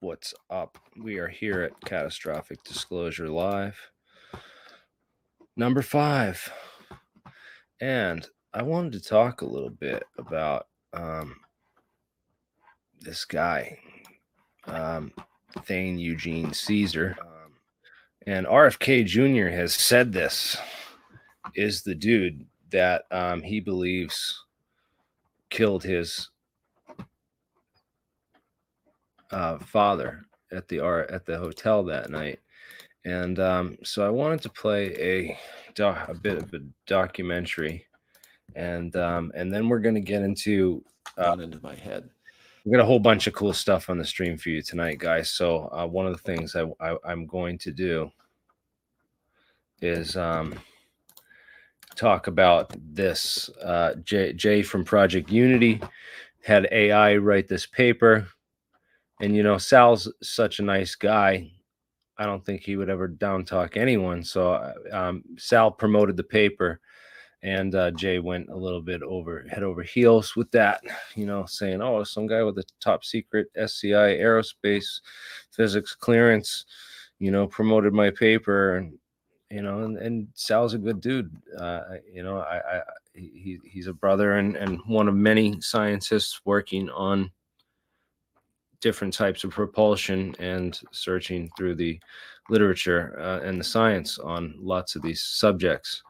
What's up? We are here at Catastrophic Disclosure Live, number 5. And I wanted to talk a little bit about this guy, Thane Eugene Caesar. And RFK Jr. has said this is the dude that he believes killed his father at the hotel that night. And so I wanted to play a bit of a documentary, and then we're going to get into my head. We got a whole bunch of cool stuff on the stream for you tonight, guys. So one of the things I'm going to do is talk about this. Jay from Project Unity had AI write this paper, and Sal's such a nice guy. I don't think he would ever down talk anyone. So Sal promoted the paper, and Jay went a little bit head over heels with that, saying, "Oh, some guy with a top secret SCI aerospace physics clearance, promoted my paper." And Sal's a good dude. He's a brother and one of many scientists working on different types of propulsion and searching through the literature and the science on lots of these subjects.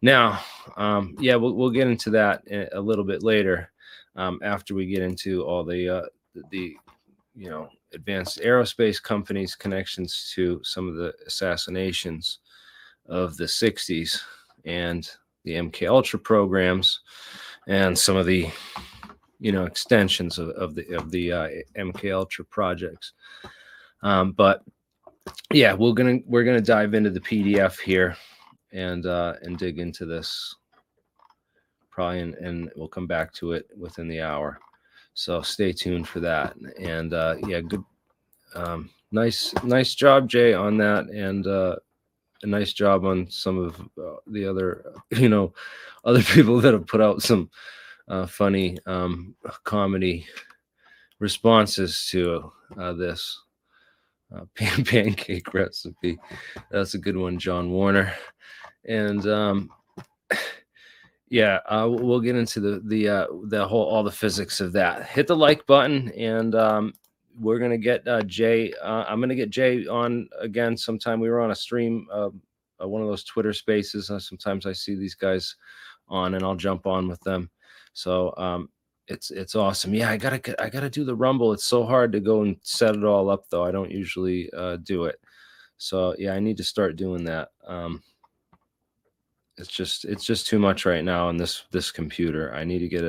Now, we'll get into that a little bit later, after we get into all the advanced aerospace companies' connections to some of the assassinations of the 60s and the MK Ultra programs and some of the extensions of the MK Ultra projects. But yeah, we're gonna dive into the PDF here and dig into this probably, and we'll come back to it within the hour. So stay tuned for that. And good, nice job, Jay, on that, and a nice job on some of the other other people that have put out some funny comedy responses to this pancake recipe. That's a good one, John Warner. And we'll get into the whole, all the physics of that. Hit the like button, and we're gonna get Jay. I'm gonna get Jay on again sometime. We were on a stream, one of those Twitter Spaces. Sometimes I see these guys on, and I'll jump on with them. So it's awesome. Yeah, I gotta do the Rumble. It's so hard to go and set it all up, though. I don't usually do it. So yeah, I need to start doing that. It's just too much right now on this computer. I need to get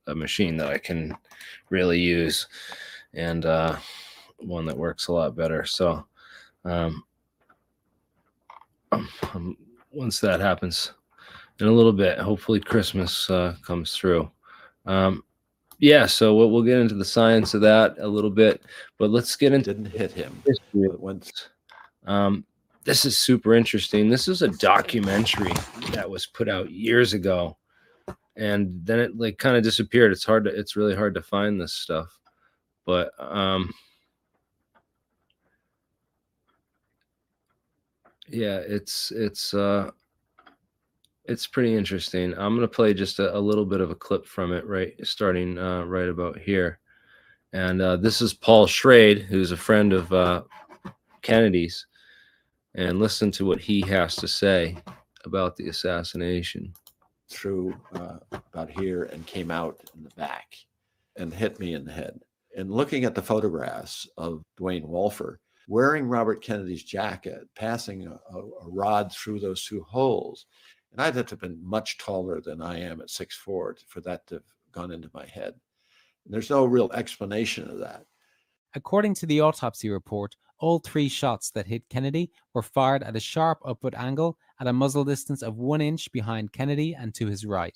a machine that I can really use, and one that works a lot better. So once that happens in a little bit, hopefully Christmas comes through. So we'll get into the science of that a little bit, but let's get into didn't hit him once. This is super interesting. This is a documentary that was put out years ago, and then it kind of disappeared. It's really hard to find this stuff, but it's pretty interesting. I'm gonna play just a little bit of a clip from it, starting right about here. And this is Paul Schrade, who's a friend of Kennedy's. And listen to what he has to say about the assassination. Through about here and came out in the back and hit me in the head. And looking at the photographs of Dwayne Wolfer wearing Robert Kennedy's jacket, passing a rod through those two holes, and I'd have to have been much taller than I am at 6'4" for that to have gone into my head. And there's no real explanation of that. According to the autopsy report, all 3 shots that hit Kennedy were fired at a sharp upward angle at a muzzle distance of 1 inch behind Kennedy and to his right.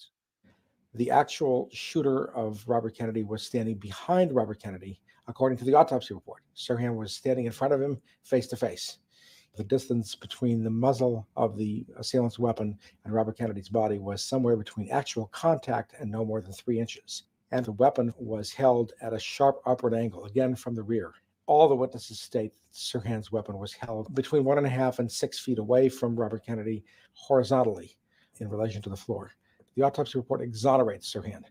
The actual shooter of Robert Kennedy was standing behind Robert Kennedy, according to the autopsy report. Sirhan was standing in front of him, face to face. The distance between the muzzle of the assailant's weapon and Robert Kennedy's body was somewhere between actual contact and no more than 3 inches. and the weapon was held at a sharp upward angle, again from the rear. All the witnesses state that Sirhan's weapon was held between 1.5 and 6 feet away from Robert Kennedy, horizontally in relation to the floor. The autopsy report exonerates Sirhan.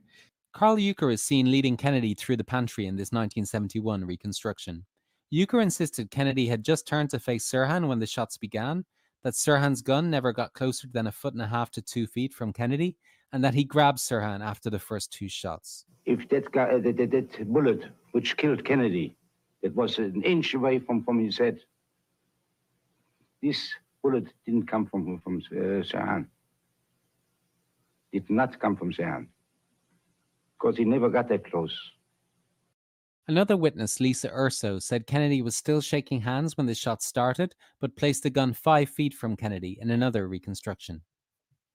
Carl Euchre is seen leading Kennedy through the pantry in this 1971 reconstruction. Euchre insisted Kennedy had just turned to face Sirhan when the shots began, that Sirhan's gun never got closer than 1.5 to 2 feet from Kennedy, and that he grabbed Sirhan after the first 2 shots. If that guy, that bullet which killed Kennedy, that was an inch away from his head, this bullet didn't come from Sirhan. Did not come from Sirhan, because he never got that close. Another witness, Lisa Urso, said Kennedy was still shaking hands when the shots started, but placed the gun 5 feet from Kennedy in another reconstruction.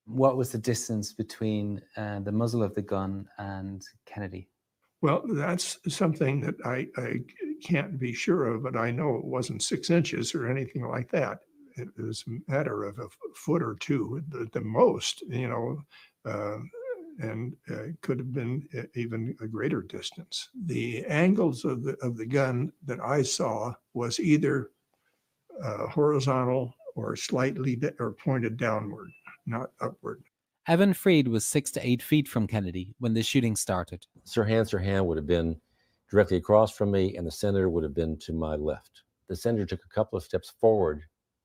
What was the distance between the muzzle of the gun and Kennedy? Well, that's something that I can't be sure of, but I know it wasn't 6 inches or anything like that. It was a matter of a foot or two at the most, and could have been even a greater distance. The angles of the gun that I saw was either horizontal or slightly or pointed downward, not upward. Evan Freed was 6 to 8 feet from Kennedy when the shooting started. Sirhan would have been directly across from me, and the senator would have been to my left. The senator took a couple of steps forward,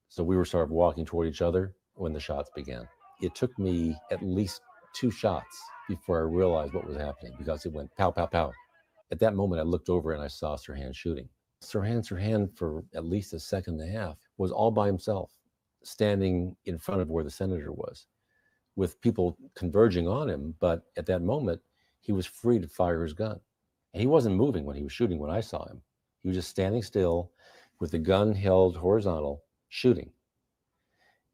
so we were sort of walking toward each other when the shots began. It took me at least 2 shots before I realized what was happening, because it went pow, pow, pow. At that moment, I looked over and I saw Sirhan shooting. Sirhan, for at least a second and a half, was all by himself, standing in front of where the senator was, with people converging on him. But at that moment, he was free to fire his gun. And he wasn't moving when he was shooting when I saw him. He was just standing still with the gun held horizontal, shooting.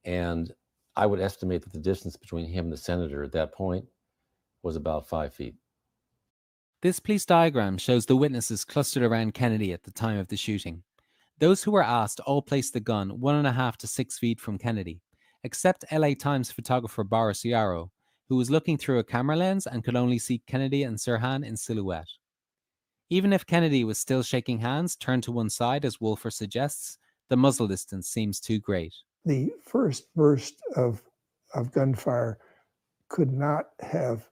And I would estimate that the distance between him and the senator at that point was about 5 feet. This police diagram shows the witnesses clustered around Kennedy at the time of the shooting. Those who were asked all placed the gun 1.5 to 6 feet from Kennedy, except LA Times photographer Boris Yarrow, who was looking through a camera lens and could only see Kennedy and Sirhan in silhouette. Even if Kennedy was still shaking hands, turned to one side, as Wolfer suggests, the muzzle distance seems too great. The first burst of gunfire could not have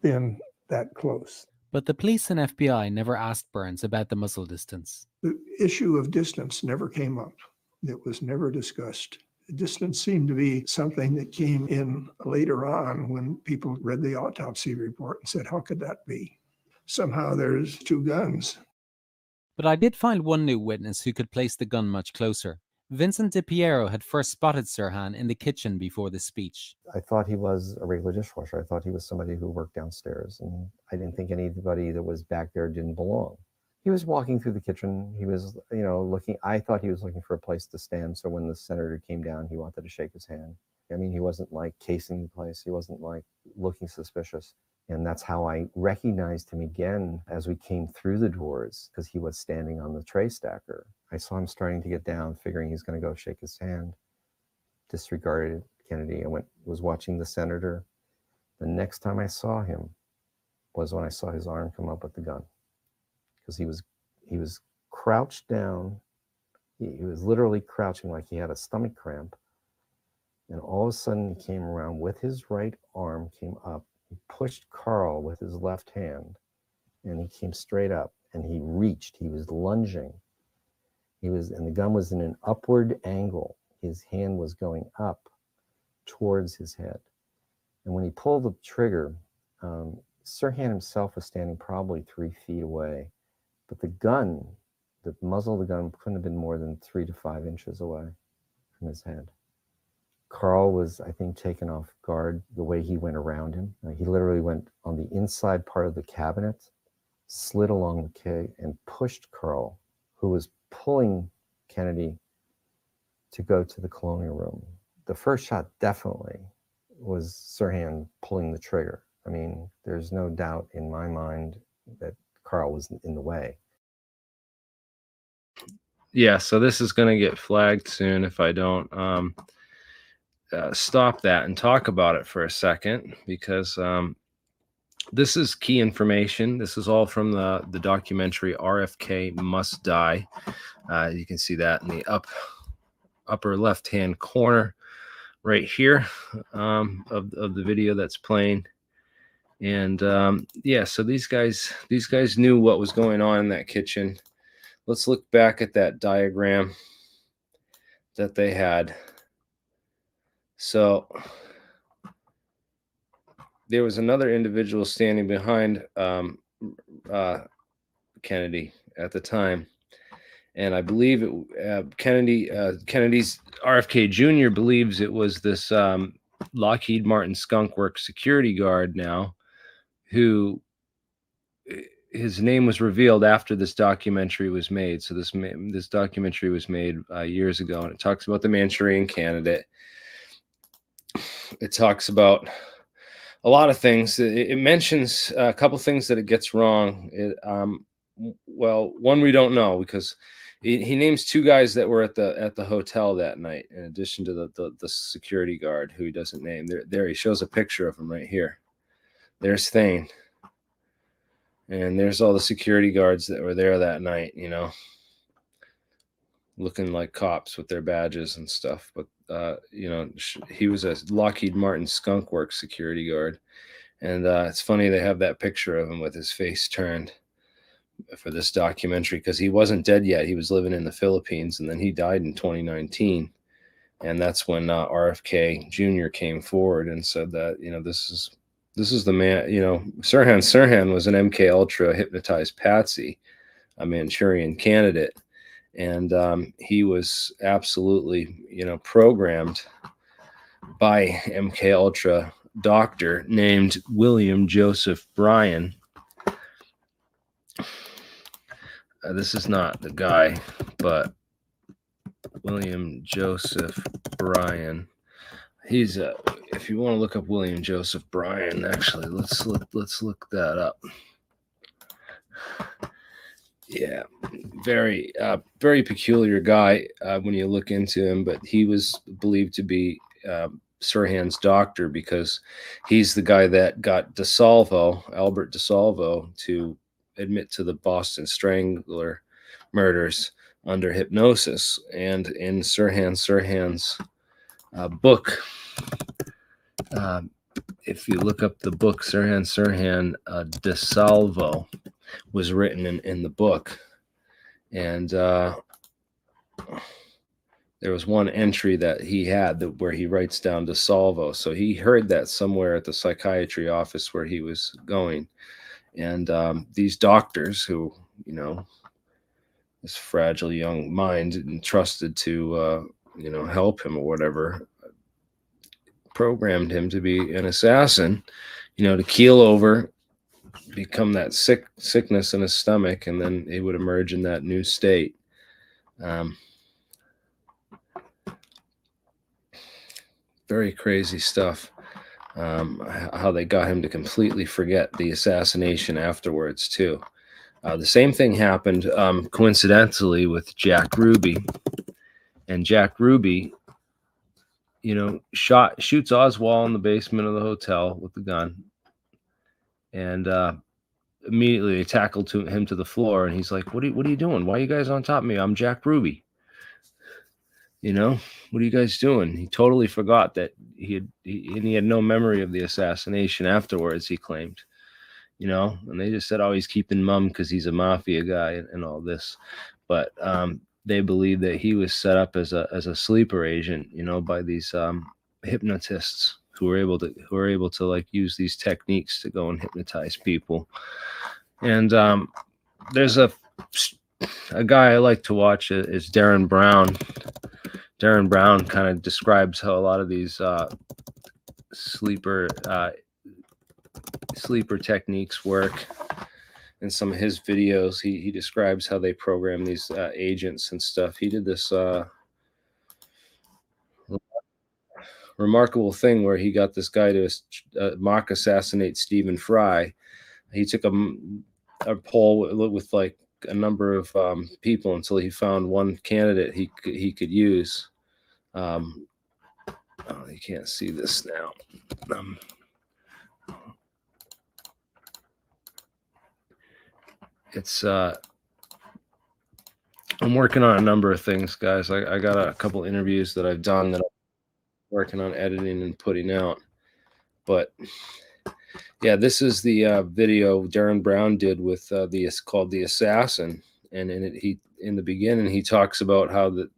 been that close. But the police and FBI never asked Burns about the muzzle distance. The issue of distance never came up. It was never discussed. Distance seemed to be something that came in later on when people read the autopsy report and said, how could that be? Somehow there's 2 guns. But I did find one new witness who could place the gun much closer. Vincent DiPiero had first spotted Sirhan in the kitchen before the speech. I thought he was a regular dishwasher. I thought he was somebody who worked downstairs, and I didn't think anybody that was back there didn't belong. He was walking through the kitchen. He was, looking. I thought he was looking for a place to stand. So when the senator came down, he wanted to shake his hand. I mean, he wasn't like casing the place. He wasn't like looking suspicious. And that's how I recognized him again as we came through the doors, because he was standing on the tray stacker. I saw him starting to get down, figuring he's going to go shake his hand. Disregarded Kennedy. I was watching the senator. The next time I saw him was when I saw his arm come up with the gun, because he was crouched down. He was literally crouching like he had a stomach cramp. And all of a sudden he came around with his right arm, came up. He pushed Carl with his left hand, and he came straight up, and he reached. He was lunging. And the gun was in an upward angle. His hand was going up towards his head. And when he pulled the trigger, Sirhan himself was standing probably 3 feet away, but the muzzle of the gun couldn't have been more than 3 to 5 inches away from his head. Carl was, I think, taken off guard the way he went around him. He literally went on the inside part of the cabinet, slid along the keg, and pushed Carl, who was pulling Kennedy to go to the colonial room. The first shot definitely was Sirhan pulling the trigger. I mean, there's no doubt in my mind that Carl was in the way. Yeah, so this is going to get flagged soon if I don't stop that and talk about it for a second, because This is key information. This is all from the documentary RFK Must Die. You can see that in the upper left-hand corner right here of the video that's playing. And yeah, so these guys knew what was going on in that kitchen. Let's look back at that diagram that they had. So there was another individual standing behind Kennedy at the time, and I believe Kennedy's RFK Jr. believes it was this Lockheed Martin Skunk Works security guard now, who his name was revealed after this documentary was made. So this documentary was made years ago, and it talks about the Manchurian Candidate. It talks about a lot of things. It mentions a couple things that it gets wrong. Well, one we don't know, because he names two guys that were at the hotel that night, in addition to the security guard who he doesn't name. There he shows a picture of him right here. There's Thane, and there's all the security guards that were there that night, you know, looking like cops with their badges and stuff. But you know, he was a Lockheed Martin Skunk Works security guard, and it's funny they have that picture of him with his face turned for this documentary, because he wasn't dead yet. He was living in the Philippines, and then he died in 2019, and that's when RFK Jr. came forward and said that, you know, this is the man. You know, Sirhan was an MK Ultra hypnotized patsy, a Manchurian Candidate. And he was absolutely, you know, programmed by MK Ultra doctor named William Joseph Bryan. This is not the guy, but William Joseph Bryan. He's if you want to look up William Joseph Bryan, actually, let's look that up. Yeah, very peculiar guy when you look into him, but he was believed to be Sirhan's doctor, because he's the guy that got Albert DeSalvo, to admit to the Boston Strangler murders under hypnosis. And in Sirhan's book, if you look up the book, Sirhan DeSalvo was written in the book, and there was one entry that he had where he writes down DeSalvo. So he heard that somewhere at the psychiatry office where he was going, and these doctors, who, you know, this fragile young mind entrusted to you know, help him or whatever, programmed him to be an assassin, you know, to keel over, become that sickness in his stomach, and then he would emerge in that new state. Very crazy stuff. How they got him to completely forget the assassination afterwards too. The same thing happened coincidentally with Jack Ruby, and Jack Ruby, you know, shoots Oswald in the basement of the hotel with the gun, and immediately they tackled him to the floor, and he's like, what are you doing? Why are you guys on top of me? I'm Jack Ruby. You know, what are you guys doing? He totally forgot that he had no memory of the assassination afterwards, he claimed. You know, and they just said, oh, he's keeping mum because he's a mafia guy and all this. But they believe that he was set up as a sleeper agent, you know, by these hypnotists who were able to like use these techniques to go and hypnotize people. And there's a guy I like to watch is Darren Brown. Darren Brown kind of describes how a lot of these sleeper techniques work. In some of his videos, he describes how they program these agents and stuff. He did this remarkable thing where he got this guy to mock assassinate Stephen Fry. He took a poll with like a number of people until he found one candidate he could use. Oh, you can't see this now. it's I'm working on a number of things, guys. I got a couple interviews that I've done that I'm working on editing and putting out. But yeah, this is the video Darren Brown did with it's called The Assassin, and in the beginning he talks about how the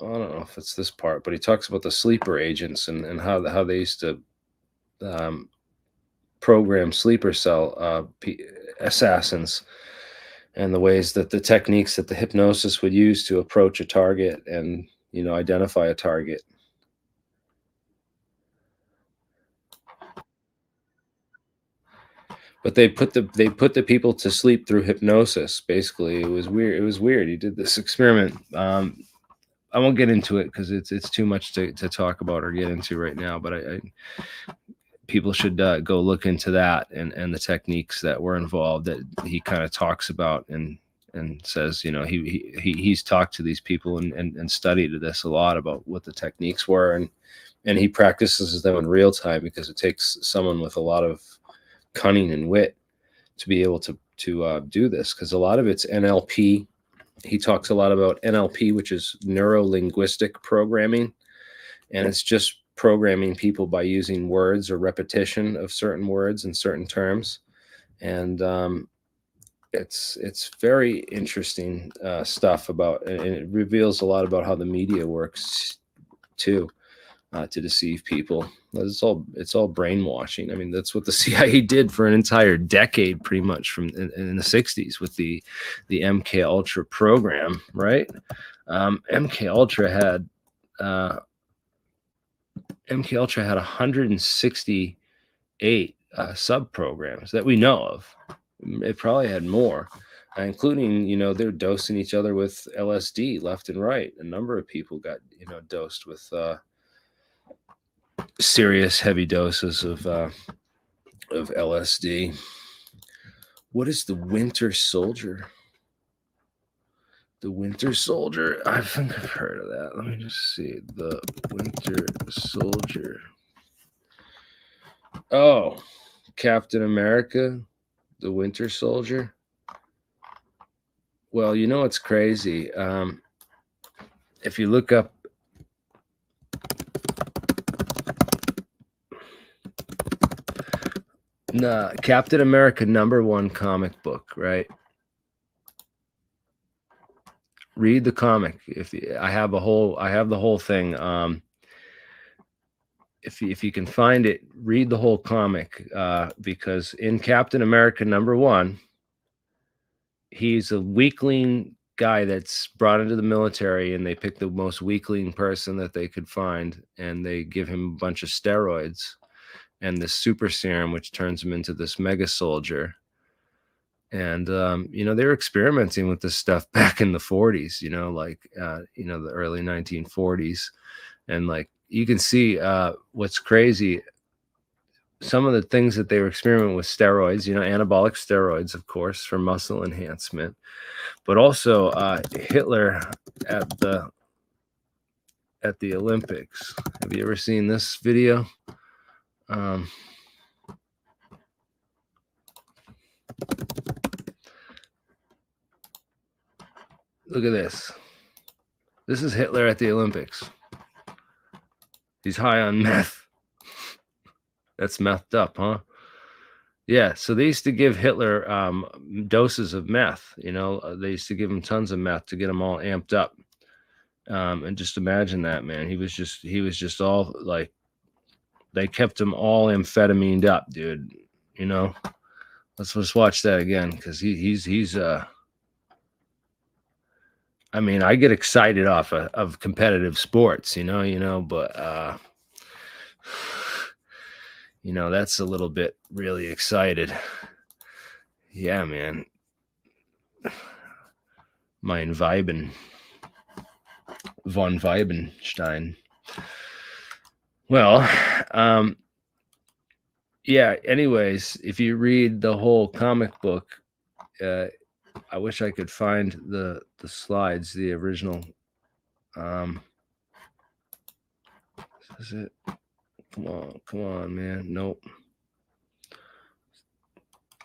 I don't know if it's this part, but he talks about the sleeper agents and how they used to program sleeper cell assassins, and the ways that the techniques that the hypnosis would use to approach a target and, you know, identify a target. But they put the people to sleep through hypnosis. Basically, it was weird. It was weird. He did this experiment. I won't get into it because it's too much to talk about or get into right now. But people should go look into that and the techniques that were involved that he kind of talks about and says, you know, he's talked to these people and studied this a lot about what the techniques were, and he practices them in real time because it takes someone with a lot of cunning and wit to be able to do this, because a lot of it's NLP. He talks a lot about NLP, which is neuro-linguistic programming, and it's just programming people by using words or repetition of certain words and certain terms. And it's very interesting stuff about, and it reveals a lot about how the media works too, to deceive people. It's all brainwashing. I mean, that's what the CIA did for an entire decade, pretty much, from in the 60s with the MK Ultra program, right? MK Ultra had 168 sub programs that we know of. It probably had more, including, you know, they're dosing each other with LSD left and right. A number of people got, you know, dosed with serious heavy doses of LSD. What is the Winter Soldier? The Winter Soldier? I think I've heard of that. Let me just see. The Winter Soldier. Oh, Captain America, the Winter Soldier. Well, you know what's crazy? If you look up Captain America #1 comic book, right? Read the comic. I have the whole thing. If you can find it, read the whole comic, because in Captain America #1, he's a weakling guy that's brought into the military, and they pick the most weakling person that they could find, and they give him a bunch of steroids and this super serum, which turns him into this mega soldier. And you know, they were experimenting with this stuff back in the 40s, you know, like you know, the early 1940s. And like, you can see what's crazy, some of the things that they were experimenting with steroids, you know, anabolic steroids, of course, for muscle enhancement, but also Hitler at the Olympics. Have you ever seen this video? Look at this. This is Hitler at the Olympics. He's high on meth. That's methed up, huh? Yeah, so they used to give Hitler doses of meth. You know, they used to give him tons of meth to get him all amped up. And just imagine that, man. He was just all like, they kept him all amphetamine up, dude. You know, let's watch that again, because he's I mean, I get excited off of competitive sports, you know, but you know, that's a little bit really excited. Yeah, man. Mein Weiben. Von Weibenstein. Well, yeah, anyways, if you read the whole comic book, I wish I could find the slides, the original. Is it? Come on, man. Nope.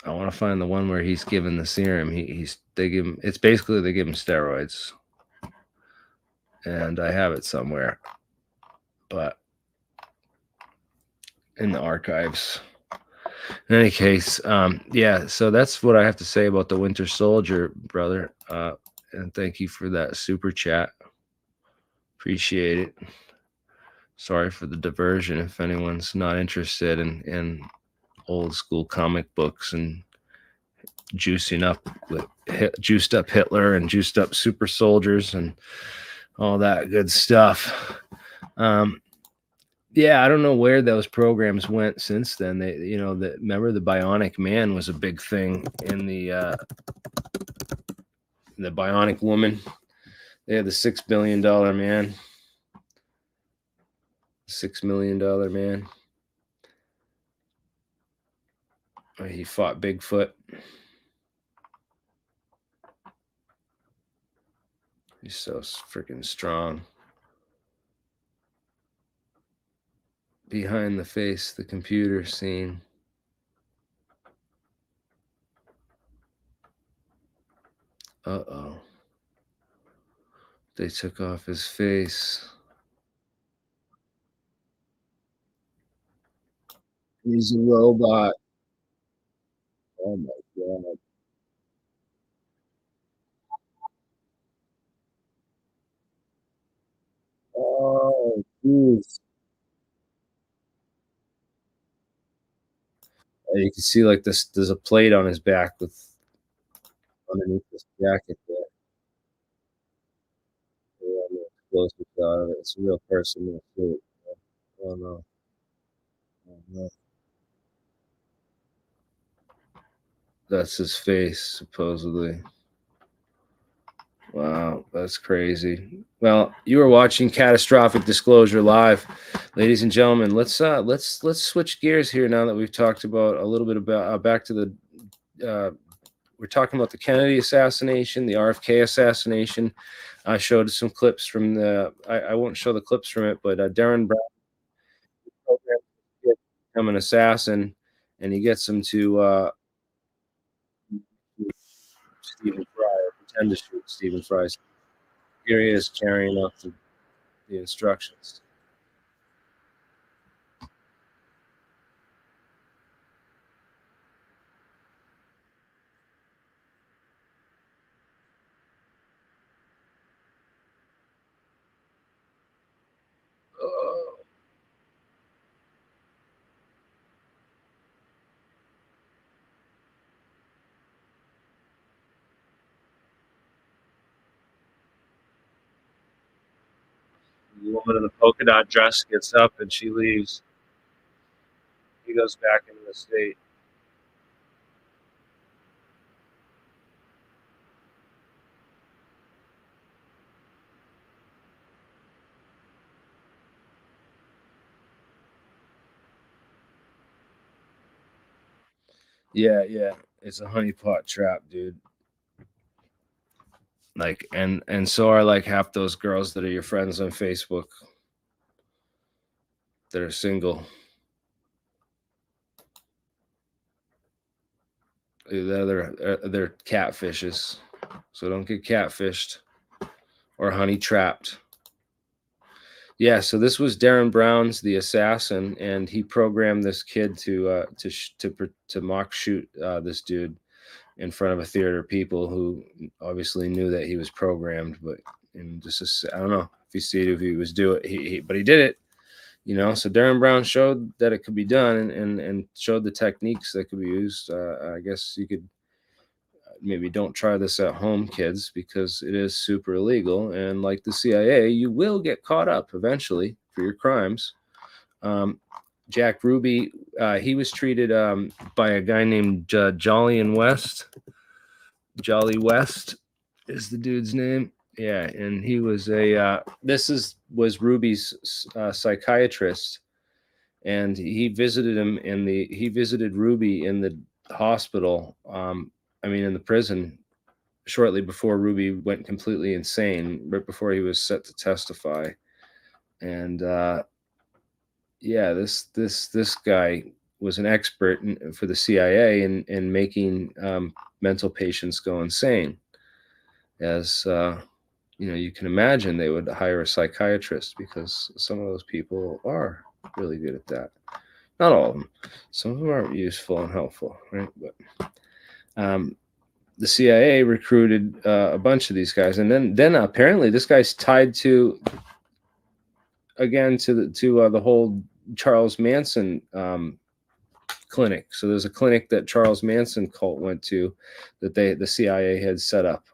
I want to find the one where he's given the serum. They give him, it's basically they give him steroids, and I have it somewhere, but in the archives. In any case, yeah. So that's what I have to say about the Winter Soldier, brother. And thank you for that super chat. Appreciate it. Sorry for the diversion. If anyone's not interested in old school comic books and juiced up Hitler and juiced up super soldiers and all that good stuff. Yeah, I don't know where those programs went since then. They, remember the Bionic Man was a big thing in the Bionic Woman. They had the $6 billion man, $6 million man. He fought Bigfoot. He's so freaking strong. Behind the face, the computer scene. Uh-oh. They took off his face. He's a robot. Oh my God. Oh, jeez. You can see like this. There's a plate on his back with underneath this jacket there. Yeah, close shot of it. It's a real person in a suit. Oh no. Oh no. That's his face, supposedly. Wow, that's crazy. Well, you are watching Catastrophic Disclosure Live, ladies and gentlemen. Let's switch gears here now that we've talked about a little bit about back to the. We're talking about the Kennedy assassination, the RFK assassination. I showed some clips from the. I won't show the clips from it, but Darren Brown become an assassin, and he gets him to Stephen Fry, or pretend to shoot Stephen Fry. Here he is carrying out the instructions. The woman in the polka dot dress gets up and she leaves. He goes back into the state. Yeah, it's a honeypot trap, dude. Like, and so are like half those girls that are your friends on Facebook that are single. They're catfishes, so don't get catfished or honey trapped. Yeah, so this was Darren Brown's the assassin, and he programmed this kid to mock shoot this dude in front of a theater of people who obviously knew that he was programmed, but I don't know if you see it, if he was do it, but he did it, So Darren Brown showed that it could be done and showed the techniques that could be used. I guess you could maybe don't try this at home, kids, because it is super illegal. And like the CIA, you will get caught up eventually for your crimes. Jack Ruby, he was treated by a guy named Jolly West. Jolly West is the dude's name. Yeah, and he was was Ruby's psychiatrist, and he visited Ruby in the hospital. In the prison shortly before Ruby went completely insane, right before he was set to testify. And this guy was an expert for the CIA in making mental patients go insane. As you can imagine, they would hire a psychiatrist because some of those people are really good at that. Not all of them. Some of them are useful and helpful, right? But the CIA recruited a bunch of these guys, and then apparently this guy's tied to the whole Charles Manson clinic. So there's a clinic that Charles Manson cult went to that the CIA had set up,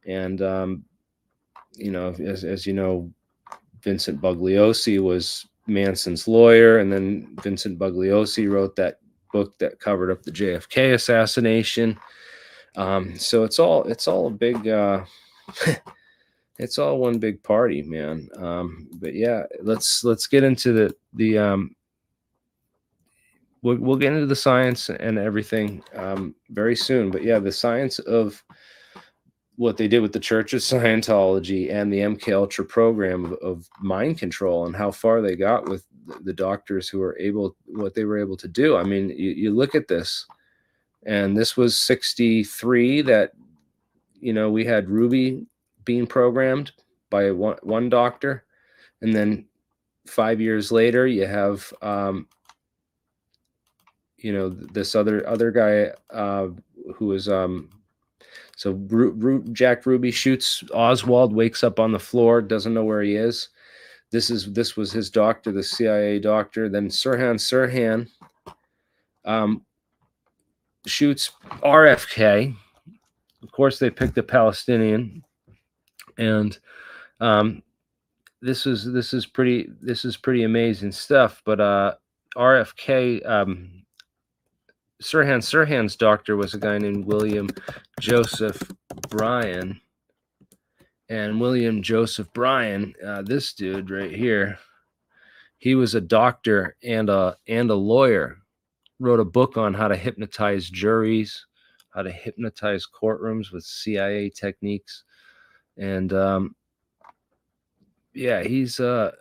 and as you know, Vincent Bugliosi was Manson's lawyer, and then Vincent Bugliosi wrote that book that covered up the JFK assassination. So it's all a big it's all one big party, man. But yeah, let's get into the we'll get into the science and everything very soon. But yeah, the science of what they did with the Church of Scientology and the MK Ultra program of mind control, and how far they got with the doctors who were what they were able to do. I mean, you look at this, and this was 1963 that, we had Ruby being programmed by one doctor. And then 5 years later, you have, this other guy who was, so Jack Ruby shoots Oswald, wakes up on the floor, doesn't know where he is. This was his doctor, the CIA doctor. Then Sirhan shoots RFK. Of course, they picked a Palestinian, and this is pretty amazing stuff. But RFK. Sirhan's doctor was a guy named William Joseph Bryan. And William Joseph Bryan, this dude right here, he was a doctor and a lawyer. Wrote a book on how to hypnotize juries, how to hypnotize courtrooms with CIA techniques. And he's a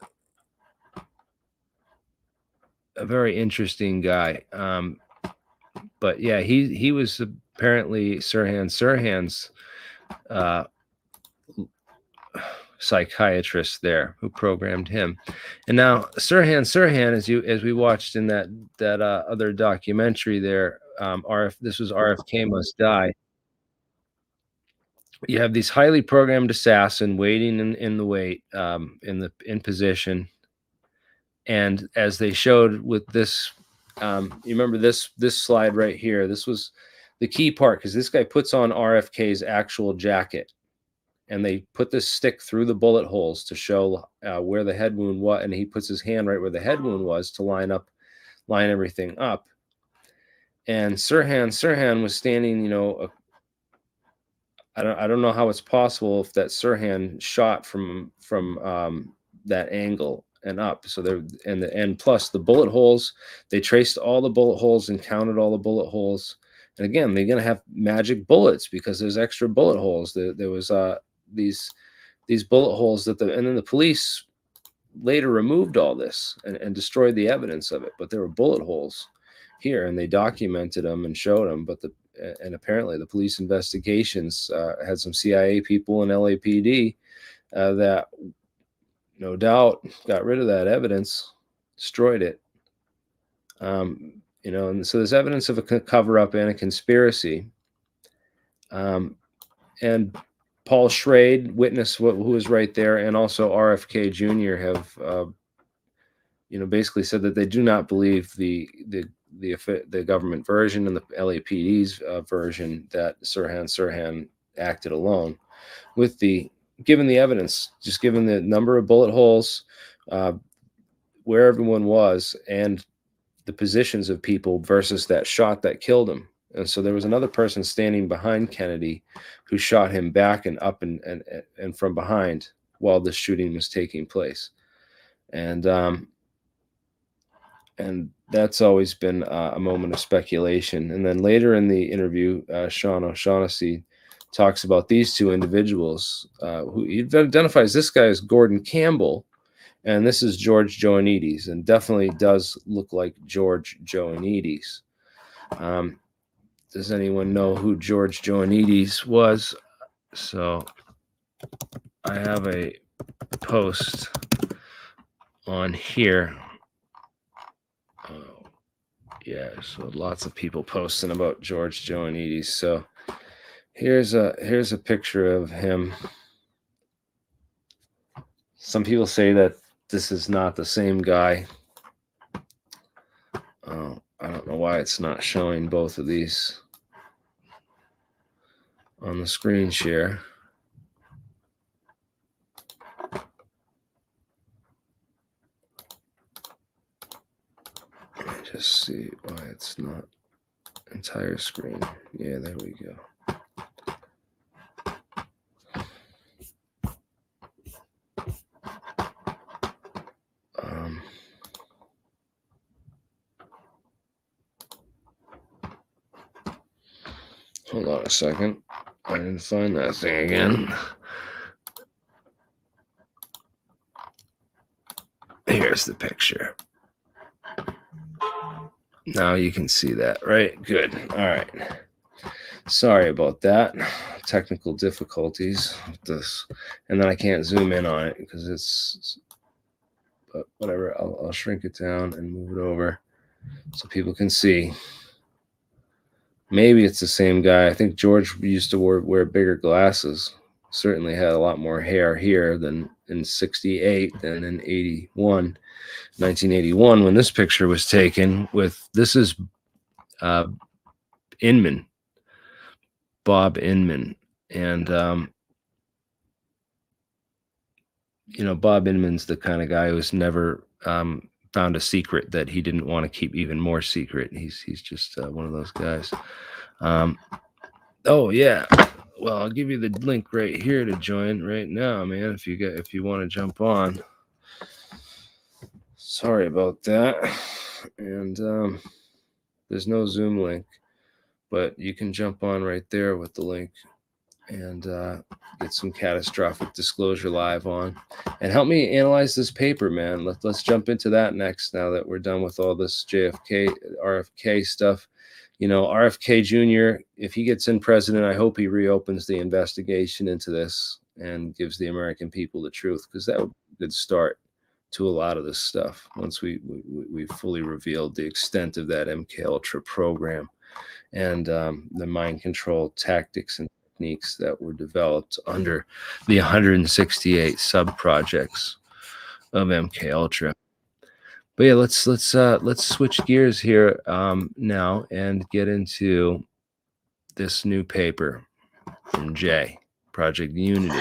very interesting guy. But yeah, he was apparently Sirhan's psychiatrist there who programmed him. And now Sirhan, as we watched in that other documentary there, this was RFK Must Die. You have these highly programmed assassin waiting in the wait, in position, and as they showed with this. You remember this slide right here? This was the key part, because this guy puts on RFK's actual jacket, and they put this stick through the bullet holes to show where the head wound was, and he puts his hand right where the head wound was to line everything up. And Sirhan was standing, I don't know how it's possible if that Sirhan shot from that angle and up. So and plus the bullet holes, they traced all the bullet holes and counted all the bullet holes. And again, they're going to have magic bullets because there's extra bullet holes. There was these bullet holes and then the police later removed all this and destroyed the evidence of it. But there were bullet holes here, and they documented them and showed them. And apparently the police investigations had some CIA people and LAPD that no doubt got rid of that evidence, destroyed it. And so there's evidence of a cover-up and a conspiracy. And Paul Schrade, witness who was right there, and also RFK Jr. have, basically said that they do not believe the government version and the LAPD's version that Sirhan acted alone. Given the evidence, just given the number of bullet holes, where everyone was, and the positions of people versus that shot that killed him. And so there was another person standing behind Kennedy who shot him back and up and from behind while the shooting was taking place. And that's always been a moment of speculation. And then later in the interview, Sean O'Shaughnessy talks about these two individuals who he identifies this guy as Gordon Campbell, And this is George Joannides, and definitely does look like George Joannides. Does anyone know who George Joannides was? So I have a post on here. Oh, yeah, so lots of people posting about George Joannides. So here's a picture of him. Some people say that this is not the same guy. I don't know why it's not showing both of these on the screen share. Let me just see why it's not entire screen. Yeah, there we go. Hold on a second. I didn't find that thing again. Here's the picture. Now you can see that, right? Good. All right. Sorry about that. Technical difficulties with this. And then I can't zoom in on it because it's, but whatever. I'll shrink it down and move it over so people can see. Maybe it's the same guy. I think George used to wear bigger glasses. Certainly had a lot more hair here than in 68 than in 81. 1981, when this picture was taken with, this is Inman, Bob Inman. And, you know, Bob Inman's the kind of guy who's never found a secret that he didn't want to keep even more secret. He's just one of those guys. Oh yeah. Well, I'll give you the link right here to join right now, man. If you want to jump on. Sorry about that. And there's no Zoom link, but you can jump on right there with the link and get some Catastrophic Disclosure live on, and help me analyze this paper, man. Let's jump into that next. Now that we're done with all this JFK, RFK stuff, you know, RFK Jr., if he gets in president, I hope he reopens the investigation into this and gives the American people the truth, because that would be a good start to a lot of this stuff once we fully revealed the extent of that MKUltra program and the mind control tactics and techniques that were developed under the 168 sub projects of MKUltra. But yeah, let's switch gears here now and get into this new paper from Jay, Project Unity.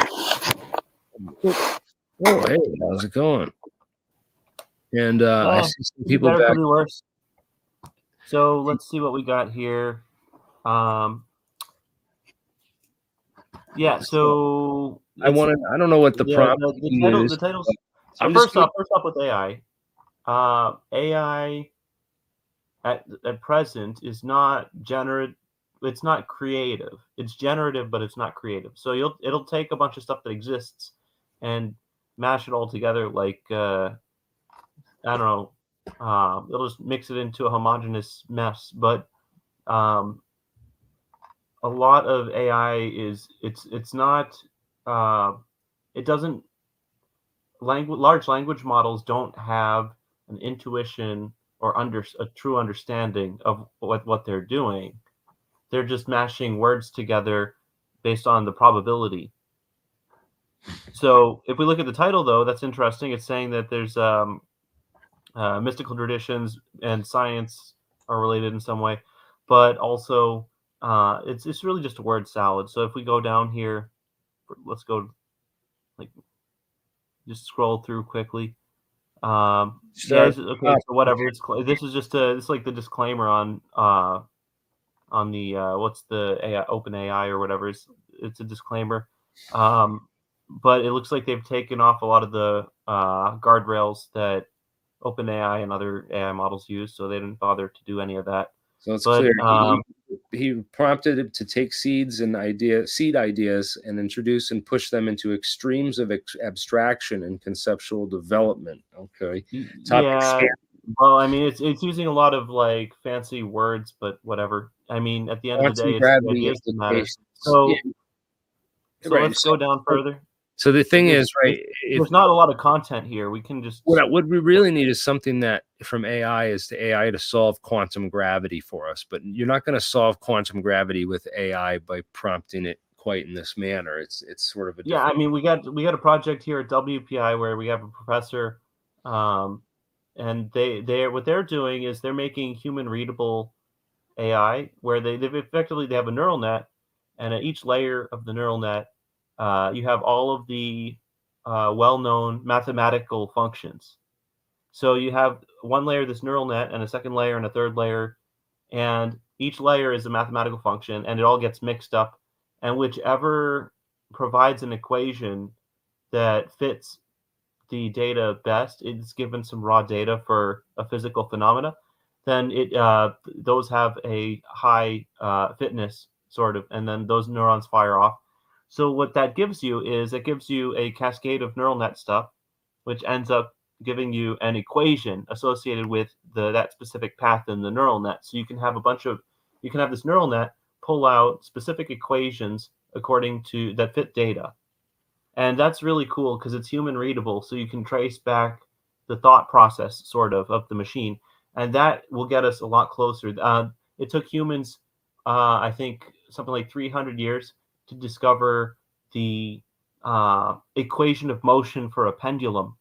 Oh, hey, how's it going? And I see some people better, back. could be worse. So let's see what we got here. Yeah, so I don't know what the prompt the titles. So first off with AI. AI at present is not generative. It's not creative. It's generative, but it's not creative. So it'll take a bunch of stuff that exists and mash it all together like I don't know. It'll just mix it into a homogeneous mess. But a lot of AI is it's not. It doesn't. Large language models don't have an intuition or a true understanding of what they're doing. They're just mashing words together based on the probability. So if we look at the title, though, that's interesting. It's saying that there's mystical traditions and science are related in some way, but also it's really just a word salad. So if we go down here, let's go just scroll through quickly. Okay, so whatever. This is just it's like the disclaimer on the what's the AI, Open AI or whatever. It's a disclaimer. But it looks like they've taken off a lot of the guardrails that OpenAI and other AI models use, so they didn't bother to do any of that. So it's But clear he prompted it to take seed ideas and introduce and push them into extremes of abstraction and conceptual development. Okay. yeah. Well, I mean, it's using a lot of like fancy words, but whatever. I mean, at the end of the day, it's the ideas that matter. So, right. Let's go down further. So the thing is, right, there's not a lot of content here. We can just what we really need is something that from AI to solve quantum gravity for us. But you're not going to solve quantum gravity with AI by prompting it quite in this manner. It's sort of a I mean, we got a project here at WPI where we have a professor, and they what they're doing is they're making human readable AI where they have a neural net, and at each layer of the neural net, you have all of the well-known mathematical functions. So you have one layer of this neural net and a second layer and a third layer, and each layer is a mathematical function, and it all gets mixed up, and whichever provides an equation that fits the data best, it's given some raw data for a physical phenomena, then those have a high fitness sort of, and then those neurons fire off. So what that gives you is it gives you a cascade of neural net stuff, which ends up giving you an equation associated with that specific path in the neural net. So you can have this neural net pull out specific equations according to that fit data. And that's really cool because it's human readable. So you can trace back the thought process sort of the machine. And that will get us a lot closer. It took humans, I think, something like 300 years to discover the equation of motion for a pendulum.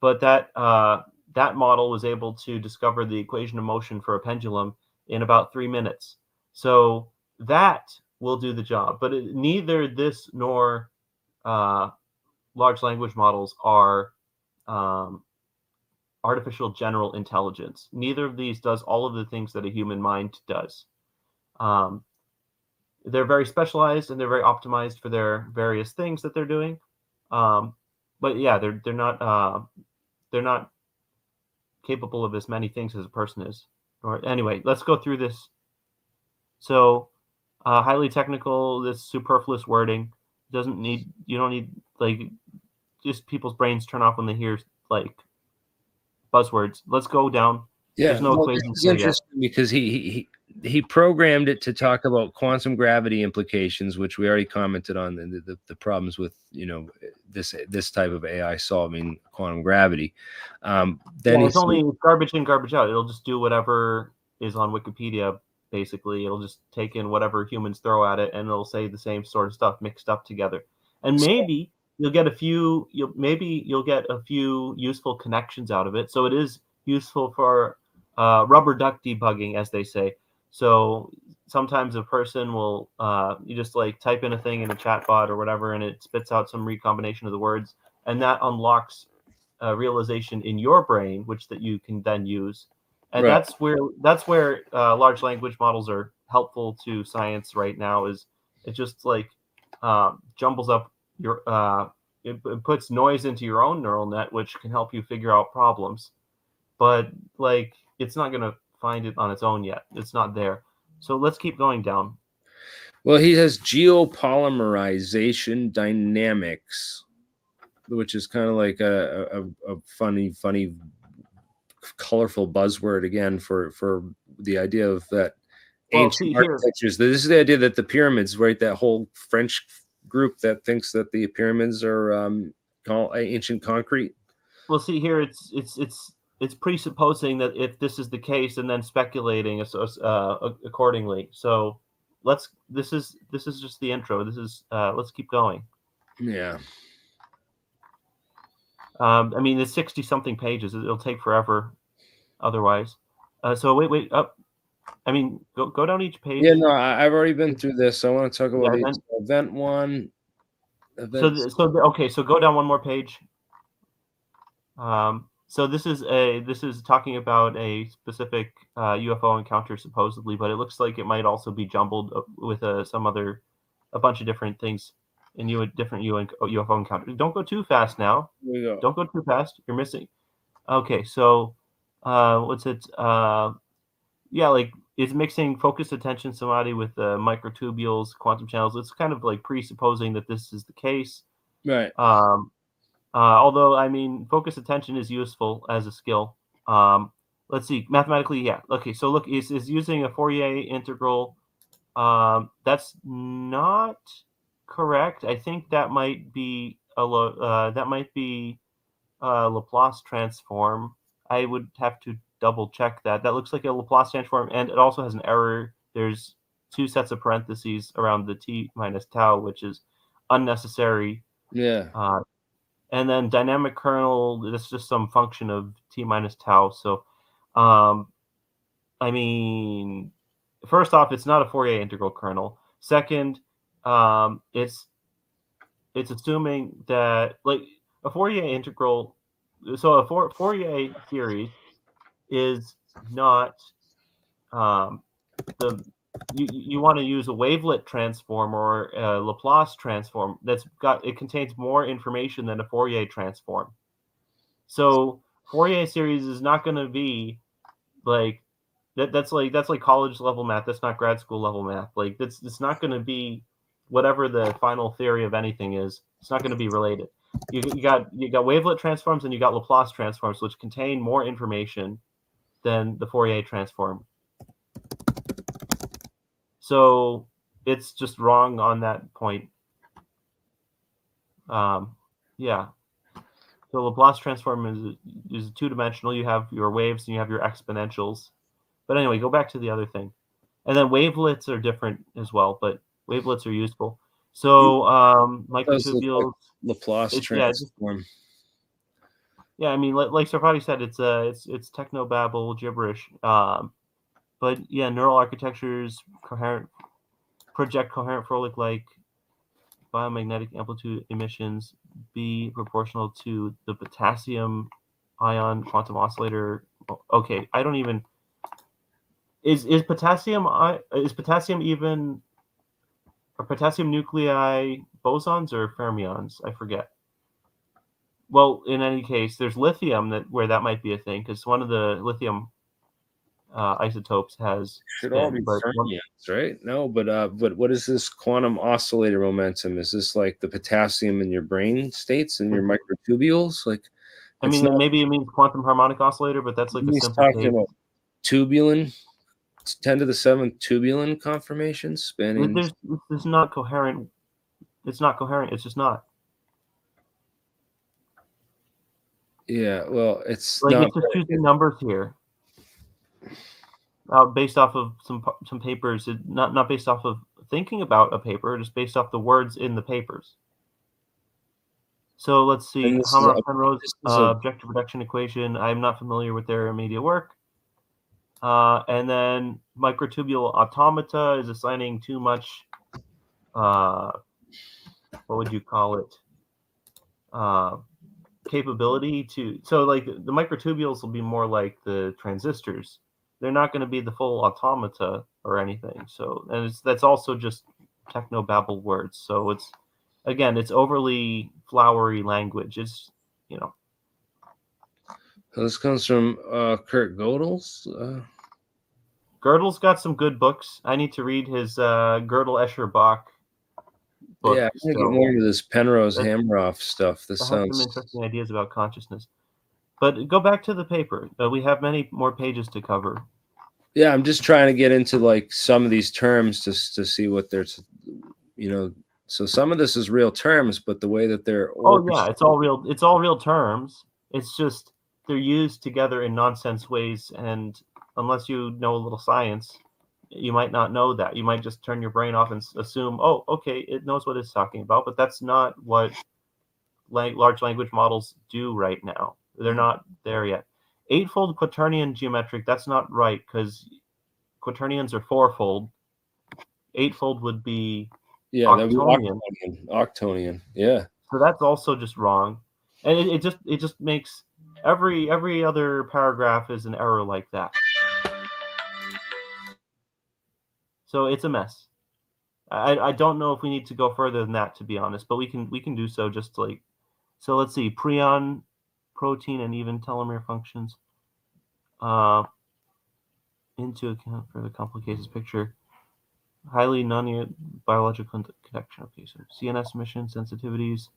But that model was able to discover the equation of motion for a pendulum in about 3 minutes. So that will do the job. But neither this nor large language models are artificial general intelligence. Neither of these does all of the things that a human mind does. They're very specialized and they're very optimized for their various things that they're doing. But yeah, they're not capable of as many things as a person is. Or anyway, let's go through this. So highly technical, this superfluous wording you don't need like just people's brains turn off when they hear like buzzwords. Let's go down. Yeah, there's no equations here yet. Because he programmed it to talk about quantum gravity implications, which we already commented on the problems with this type of AI solving quantum gravity. Then it's only garbage in, garbage out. It'll just do whatever is on Wikipedia. Basically, it'll just take in whatever humans throw at it, and it'll say the same sort of stuff mixed up together. And maybe you'll get a few useful connections out of it. So it is useful for rubber duck debugging, as they say. So sometimes a person will you just like type in a thing in a chat bot or whatever, and it spits out some recombination of the words, and that unlocks realization in your brain, which that you can then use. And right. that's where large language models are helpful to science right now. Is it just like jumbles up your it puts noise into your own neural net, which can help you figure out problems, but like it's not going to find it on its own yet. It's not there. So let's keep going down. Well, he has geopolymerization dynamics, which is kind of like a funny colorful buzzword again for the idea of that ancient architectures. This is the idea that the pyramids, right? That whole French group that thinks that the pyramids are ancient concrete. Well, see here, it's presupposing that if this is the case, and then speculating accordingly. So this is just the intro. This is let's keep going. Yeah. I mean, it's 60-something pages. It'll take forever otherwise. So wait up. I mean, go down each page. Yeah, no, I've already been through this. I want to talk about event one. Okay, so go down one more page. So this is talking about a specific UFO encounter supposedly, but it looks like it might also be jumbled with a bunch of different things in different UFO encounters. Don't go too fast now. Don't go too fast. You're missing. Okay, so what's it? Yeah, like it's mixing focused attention samadhi with microtubules, quantum channels. It's kind of like presupposing that this is the case. Right. Although, I mean, focused attention is useful as a skill. Let's see, mathematically, yeah. Okay, so look, is using a Fourier integral. That's not correct. I think that might be a Laplace transform. I would have to double check that. That looks like a Laplace transform, and it also has an error. There's 2 sets of parentheses around the t minus tau, which is unnecessary. Yeah. And then dynamic kernel, that's just some function of t minus tau. So, I mean, first off, it's not a Fourier integral kernel. Second, it's assuming that like a Fourier integral. So a Fourier series is not you want to use a wavelet transform or a Laplace transform it contains more information than a Fourier transform. So Fourier series is not going to be like that's like college level math. That's not grad school level math. Like it's not going to be whatever the final theory of anything is. It's not going to be related. You got wavelet transforms and you got Laplace transforms, which contain more information than the Fourier transform. So it's just wrong on that point. Yeah. So Laplace transform is 2-dimensional. You have your waves and you have your exponentials. But anyway, go back to the other thing. And then wavelets are different as well, but wavelets are useful. So microtubules, Laplace transform. Yeah, I mean, like Sarfati said, it's technobabble gibberish. But yeah, neural architectures project coherent Froelich-like biomagnetic amplitude emissions be proportional to the potassium ion quantum oscillator. Okay, I don't even. Is potassium even? Are potassium nuclei bosons or fermions? I forget. Well, in any case, there's lithium where that might be a thing because one of the lithium isotopes has should all be fermions, right? No, but what is this quantum oscillator momentum? Is this like the potassium in your brain states and your microtubules? Like, I mean, maybe it means quantum harmonic oscillator, but that's like a simple case. Tubulin, 10 to the 7th tubulin conformations spanning. There's not coherent. It's not coherent. It's just not. Yeah, well, it's like not it's just choosing numbers here, based off of some papers. Not based off of thinking about a paper, just based off the words in the papers. So let's see. Hammer-Penrose objective reduction equation. I'm not familiar with their immediate work. And then microtubule automata is assigning too much. What would you call it? Capability to. So like the microtubules will be more like the transistors. They're not going to be the full automata or anything. So that's also just technobabble words. So it's overly flowery language. It's This comes from Kurt Gödel's. Gödel's got some good books. I need to read his Gödel-Escher-Bach book. Yeah, I get more into this Penrose Hameroff stuff. This sounds some interesting ideas about consciousness. But go back to the paper. We have many more pages to cover. Yeah, I'm just trying to get into like some of these terms to see what they're, So some of this is real terms, but the way that they're it's all real. It's all real terms. It's just they're used together in nonsense ways, and unless you know a little science, you might not know that. You might just turn your brain off and assume, oh, okay, it knows what it's talking about. But that's not what large language models do right now. They're not there yet. Eightfold quaternion geometric, that's not right because quaternions are fourfold. Eightfold would be octonian. Octonian, yeah. So that's also just wrong. And it just makes every other paragraph is an error like that. So it's a mess. I don't know if we need to go further than that, to be honest, but we can do so. Just like, so let's see, prion, protein, and even telomere functions. into account for the complicated picture. Highly non-biological connection. Okay, so CNS emission sensitivities.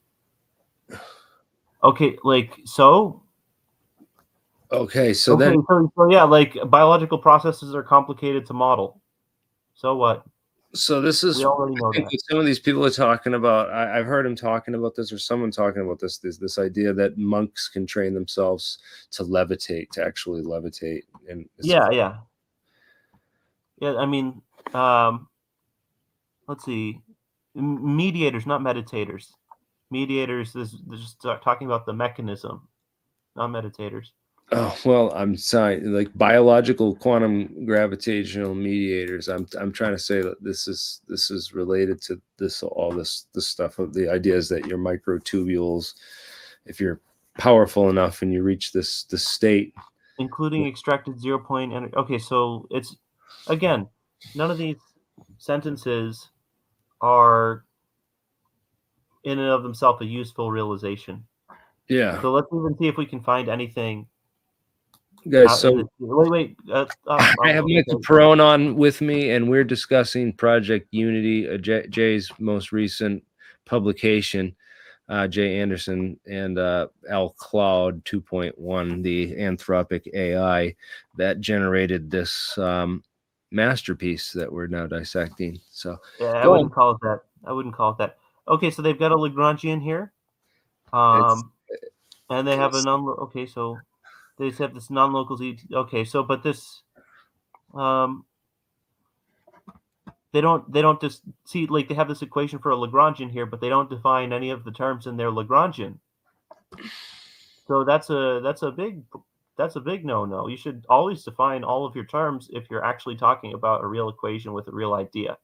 Okay, like so. Okay, so Okay, then so yeah, like biological processes are complicated to model. So what? so this is We already know I think that. that some of these people are talking about. I've heard him talking about this, or someone talking about this idea that monks can train themselves to levitate, to actually levitate. And it's Yeah. I mean, let's see, mediators, not meditators. Mediators is just talking about the mechanism, not meditators. Oh, well, I'm sorry, like biological quantum gravitational mediators. I'm trying to say that this is related to this stuff of the ideas that your microtubules, if you're powerful enough and you reach this state. Including extracted 0 point energy. Okay, so it's, again, none of these sentences are in and of themselves a useful realization. Yeah. So let's even see if we can find anything. Guys, so wait. I have Michael Perone on with me, and we're discussing Project Unity, Jay's most recent publication, Jay Anderson and Al Cloud 2.1, the Anthropic AI that generated this masterpiece that we're now dissecting. So yeah, I wouldn't call it that. Okay, so they've got a Lagrangian here, and they have a non. Okay, so they have this non-local Z. Okay, so but this, they don't just see, like, they have this equation for a Lagrangian here, but they don't define any of the terms in their Lagrangian. So that's a big no-no. You should always define all of your terms if you're actually talking about a real equation with a real idea.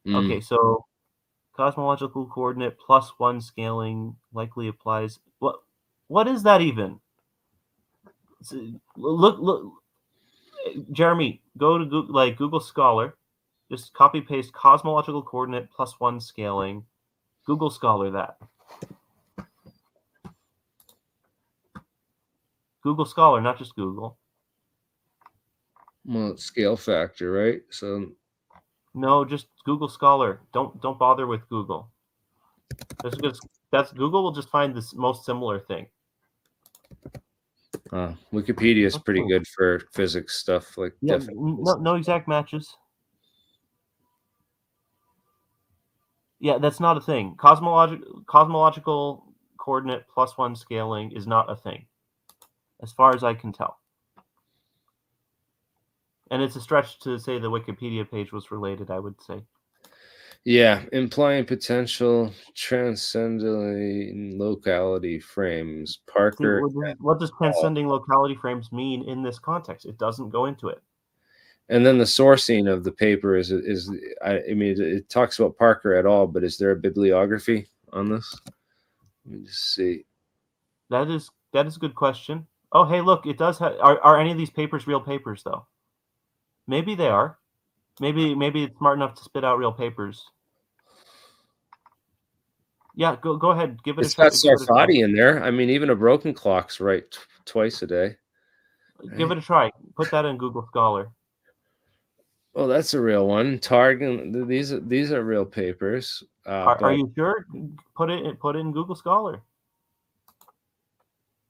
Okay, so cosmological coordinate +1 scaling likely applies. What is that even? Look, Jeremy, go to Google Scholar, just copy paste cosmological coordinate +1 scaling. Google Scholar that. Google Scholar, not just Google. Well, it's scale factor, right? So no, just Google Scholar. Don't bother with Google. That's Google will just find this most similar thing. Wikipedia is pretty good for physics stuff, like no exact matches. Yeah, that's not a thing. Cosmological coordinate +1 scaling is not a thing, as far as I can tell. And it's a stretch to say the Wikipedia page was related, I would say. Yeah, implying potential transcending locality frames. Parker. What does transcending locality frames mean in this context? It doesn't go into it. And then the sourcing of the paper is I mean, it talks about Parker et al., but is there a bibliography on this? Let me just see. That is a good question. Oh, hey, look, it does have. Are any of these papers real papers though? Maybe they are. Maybe it's smart enough to spit out real papers. Yeah, go ahead, give it a try. It's got Sarfati in there. I mean, even a broken clock's right twice a day. Give it a try. Put that in Google Scholar. Oh, that's a real one. Target. These are real papers. Are you sure? Put it in Google Scholar.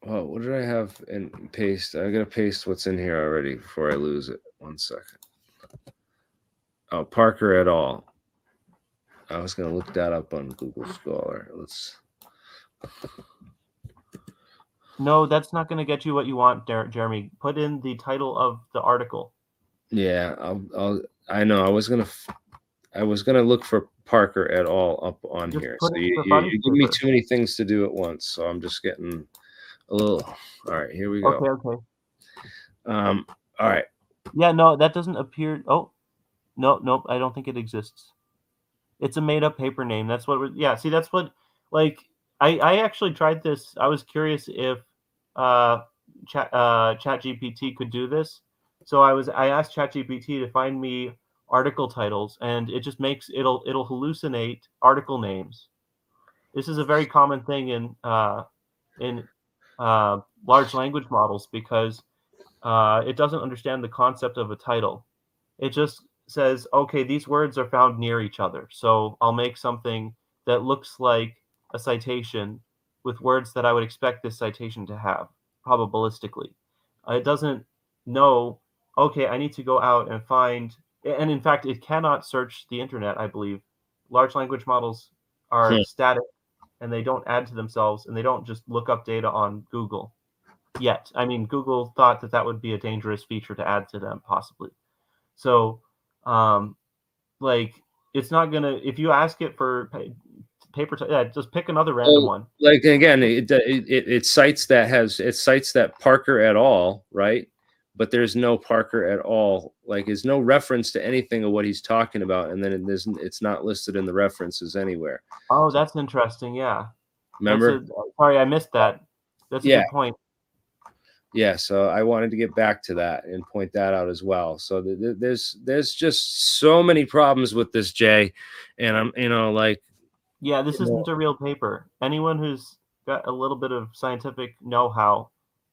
Oh, what did I have and paste? I gotta paste what's in here already before I lose it. 1 second. Oh, Parker et al. I was gonna look that up on Google Scholar. No, that's not going to get you what you want, Jeremy. Put in the title of the article. Yeah, I know. I was gonna look for Parker et al. Up on here. So you give me too many things to do at once. So I'm just getting a little. All right, here we go. Okay. All right. Yeah, no, that doesn't appear. Oh, nope. I don't think it exists. It's a made-up paper name. That's what. Yeah, see, that's what. Like, I actually tried this. I was curious if ChatGPT could do this. So I asked ChatGPT to find me article titles, and it just it'll hallucinate article names. This is a very common thing in large language models because It doesn't understand the concept of a title. It just says, okay, these words are found near each other. So I'll make something that looks like a citation with words that I would expect this citation to have, probabilistically. It doesn't know, okay, I need to go out and find, and in fact, it cannot search the internet, I believe. Large language models are static, and they don't add to themselves, and they don't just look up data on Google yet. I mean, Google thought that that would be a dangerous feature to add to them, possibly. So, like, it's not gonna, if you ask it for paper, just pick another random one. Like, again, it cites that Parker et al., right? But there's no Parker et al. Like, there's no reference to anything of what he's talking about, and then it's not listed in the references anywhere. Oh, that's interesting. Yeah. Remember? Sorry, I missed that. That's a good point. Yeah, so I wanted to get back to that and point that out as well. So there's just so many problems with this, Jay, and I'm like, yeah, this isn't a real paper. Anyone who's got a little bit of scientific know-how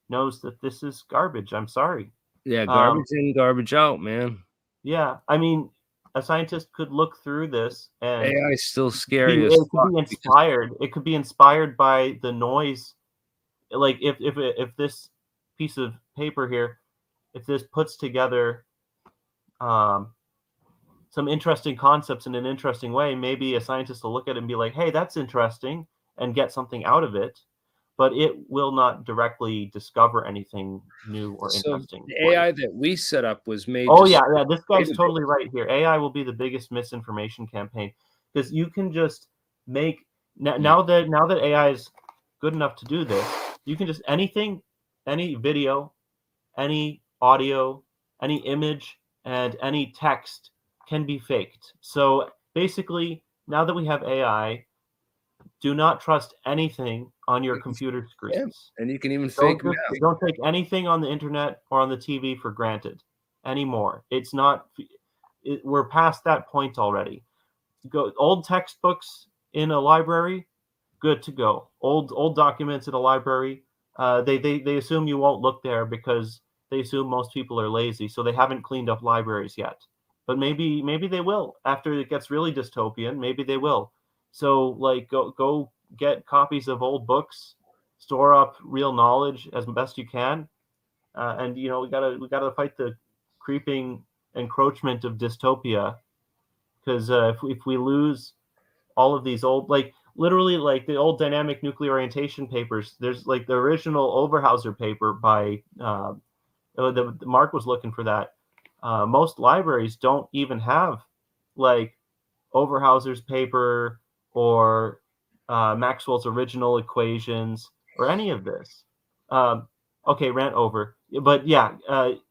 knows that this is garbage. I'm sorry. Yeah, garbage in, garbage out, man. Yeah, I mean, a scientist could look through this and AI is still scary. It could be inspired. It could be inspired by the noise. Like if this piece of paper here, if this puts together some interesting concepts in an interesting way, maybe a scientist will look at it and be like, hey, that's interesting, and get something out of it, but it will not directly discover anything new or interesting. The AI that we set up was made. Oh, yeah, this guy's totally right here. AI will be the biggest misinformation campaign, because you can just make, now that AI is good enough to do this, you can just anything, any video, any audio, any image, and any text can be faked. So basically, now that we have AI, do not trust anything on your computer screens. And you can even fake math. Don't take anything on the internet or on the TV for granted anymore. It's not, we're past that point already. Old textbooks in a library, good to go. Old documents in a library, they assume you won't look there because they assume most people are lazy, so they haven't cleaned up libraries yet. But maybe they will. After it gets really dystopian, maybe they will. So, like, go get copies of old books, store up real knowledge as best you can, and we gotta fight the creeping encroachment of dystopia, because if we lose all of these old, like, literally, like the old dynamic nuclear orientation papers, there's like the original Overhauser paper by Mark was looking for that. Most libraries don't even have like Overhauser's paper or Maxwell's original equations or any of this. Okay, rant over. But yeah,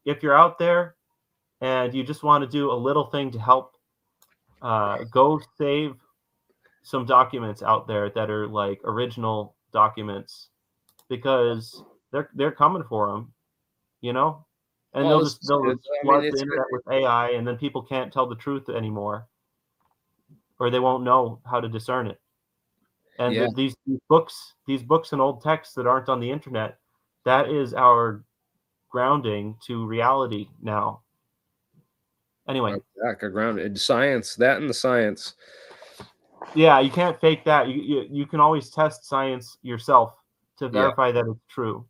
if you're out there and you just want to do a little thing to help, go save some documents out there that are like original documents, because they're coming for them, and they'll flood the internet with AI, and then people can't tell the truth anymore, or they won't know how to discern it. And these books and old texts that aren't on the internet, that is our grounding to reality now. Anyway, grounded science, that and the science. Yeah, you can't fake that. You can always test science yourself to verify that it's true.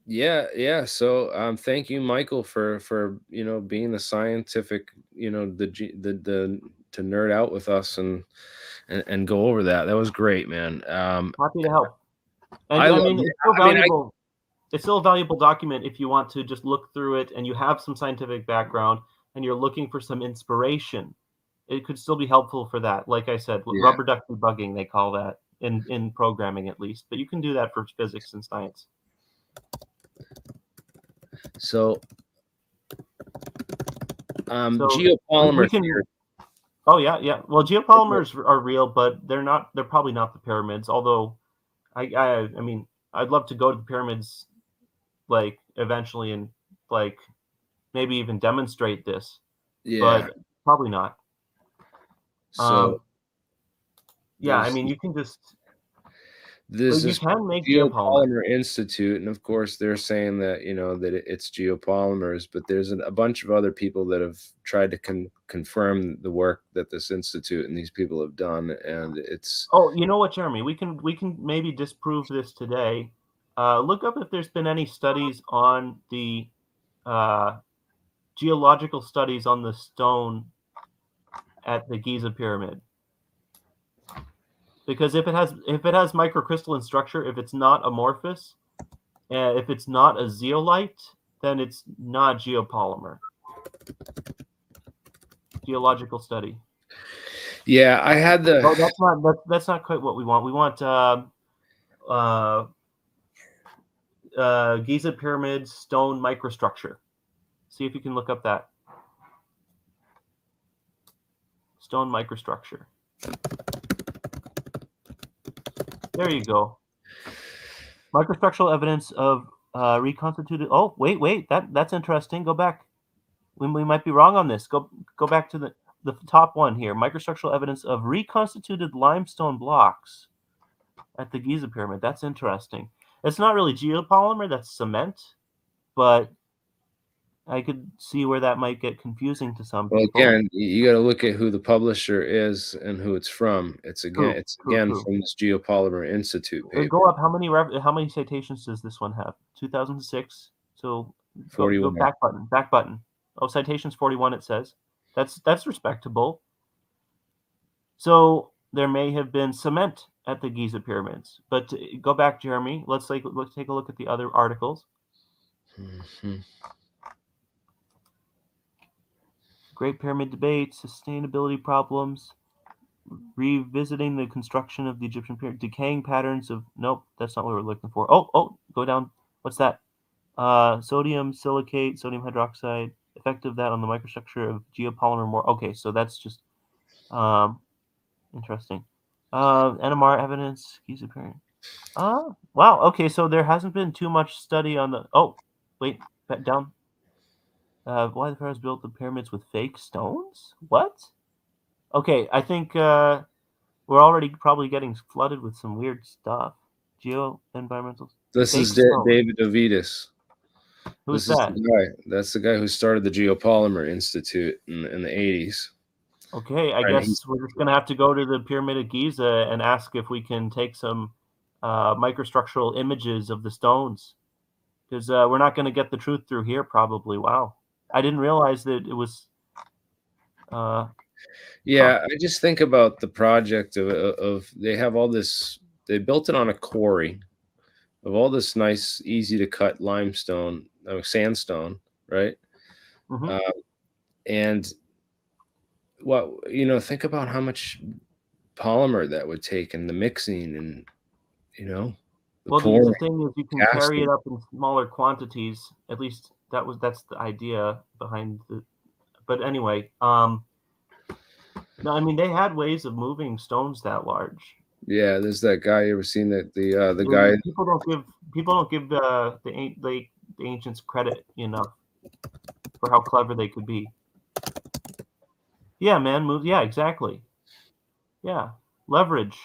Yeah. So thank you, Michael, for being the scientific, the to nerd out with us and go over that. That was great, man. Happy to help. And I mean, it's still valuable. It's still a valuable document if you want to just look through it and you have some scientific background and you're looking for some inspiration. It could still be helpful for that. Like I said, rubber duck debugging, they call that in programming, at least. But you can do that for physics and science. So geopolymer theory. Oh yeah. Well, geopolymers are real, but they're probably not the pyramids. Although I mean, I'd love to go to the pyramids, like, eventually, and like maybe even demonstrate this. But probably not. So I mean, you can just There's you this can make geopolymer. Geopolymer Institute, and of course they're saying that it's geopolymers, but there's a bunch of other people that have tried to confirm the work that this institute and these people have done, and it's. Oh, you know what, Jeremy? We can maybe disprove this today. Look up if there's been any studies on the geological studies on the stone at the Giza pyramid. Because if it has microcrystalline structure, if it's not amorphous, if it's not a zeolite, then it's not geopolymer. Geological study. Yeah, I had the. Oh, that's not quite what we want. We want Giza pyramid stone microstructure. See if you can look up that stone microstructure. There you go. Microstructural evidence of reconstituted. Oh, wait. That's interesting. Go back. We might be wrong on this. Go back to the top one here. Microstructural evidence of reconstituted limestone blocks at the Giza pyramid. That's interesting. It's not really geopolymer. That's cement, but I could see where that might get confusing to some people. Well, again, you got to look at who the publisher is and who it's from. It's again True. from this Geopolymer Institute paper. Go up. How many citations does this one have? 2006. So 41. Go back button. Oh, citations 41. It says that's respectable. So there may have been cement at the Giza pyramids, but go back, Jeremy. Let's take a look at the other articles. Mm-hmm. Great Pyramid debate, sustainability problems, revisiting the construction of the Egyptian pyramid, decaying patterns of. Nope, that's not what we're looking for. Oh, go down. What's that? Sodium silicate, sodium hydroxide, effect of that on the microstructure of geopolymer. More. Okay, so that's just interesting. NMR evidence, Giza pyramid. Wow. Okay, so there hasn't been too much study on the. Oh, wait, back down. Why the pharaohs built the pyramids with fake stones? What? Okay, I think we're already probably getting flooded with some weird stuff. Geo-environmentals. This fake is stones. David Ovidius. Who's this that? Is the guy. That's the guy who started the Geopolymer Institute in the 80s. Okay, I guess we're just going to have to go to the Pyramid of Giza and ask if we can take some microstructural images of the stones. Because we're not going to get the truth through here, probably. Wow. I didn't realize that it was. Yeah, I just think about the project of they have all this. They built it on a quarry of all this nice, easy to cut limestone, sandstone, right? Mm-hmm. And think about how much polymer that would take and the mixing and the thing is you can carry it up in smaller quantities. At least that's the idea behind the. But anyway, no, I mean they had ways of moving stones that large. Yeah, there's that guy. You ever seen that the guy? People don't give the ancients credit enough for how clever they could be. Yeah, man, move. Yeah, exactly. Yeah, leverage.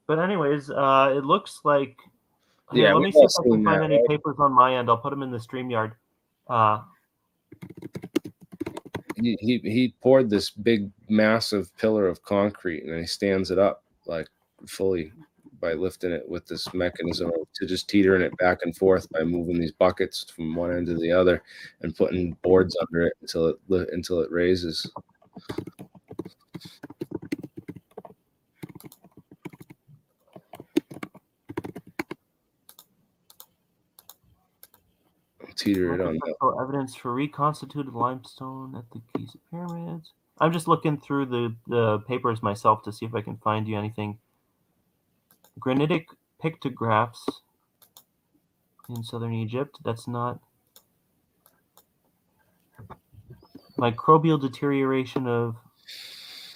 But anyways, it looks like. Here, let me see if I can find any papers on my end. I'll put them in the StreamYard. He poured this big, massive pillar of concrete, and he stands it up like fully by lifting it with this mechanism to just teetering it back and forth by moving these buckets from one end to the other and putting boards under it until it raises. Teeter it on that. Evidence for reconstituted limestone at the Giza pyramids. I'm just looking through the papers myself to see if I can find you anything. Granitic pictographs in southern Egypt. That's not. Microbial deterioration of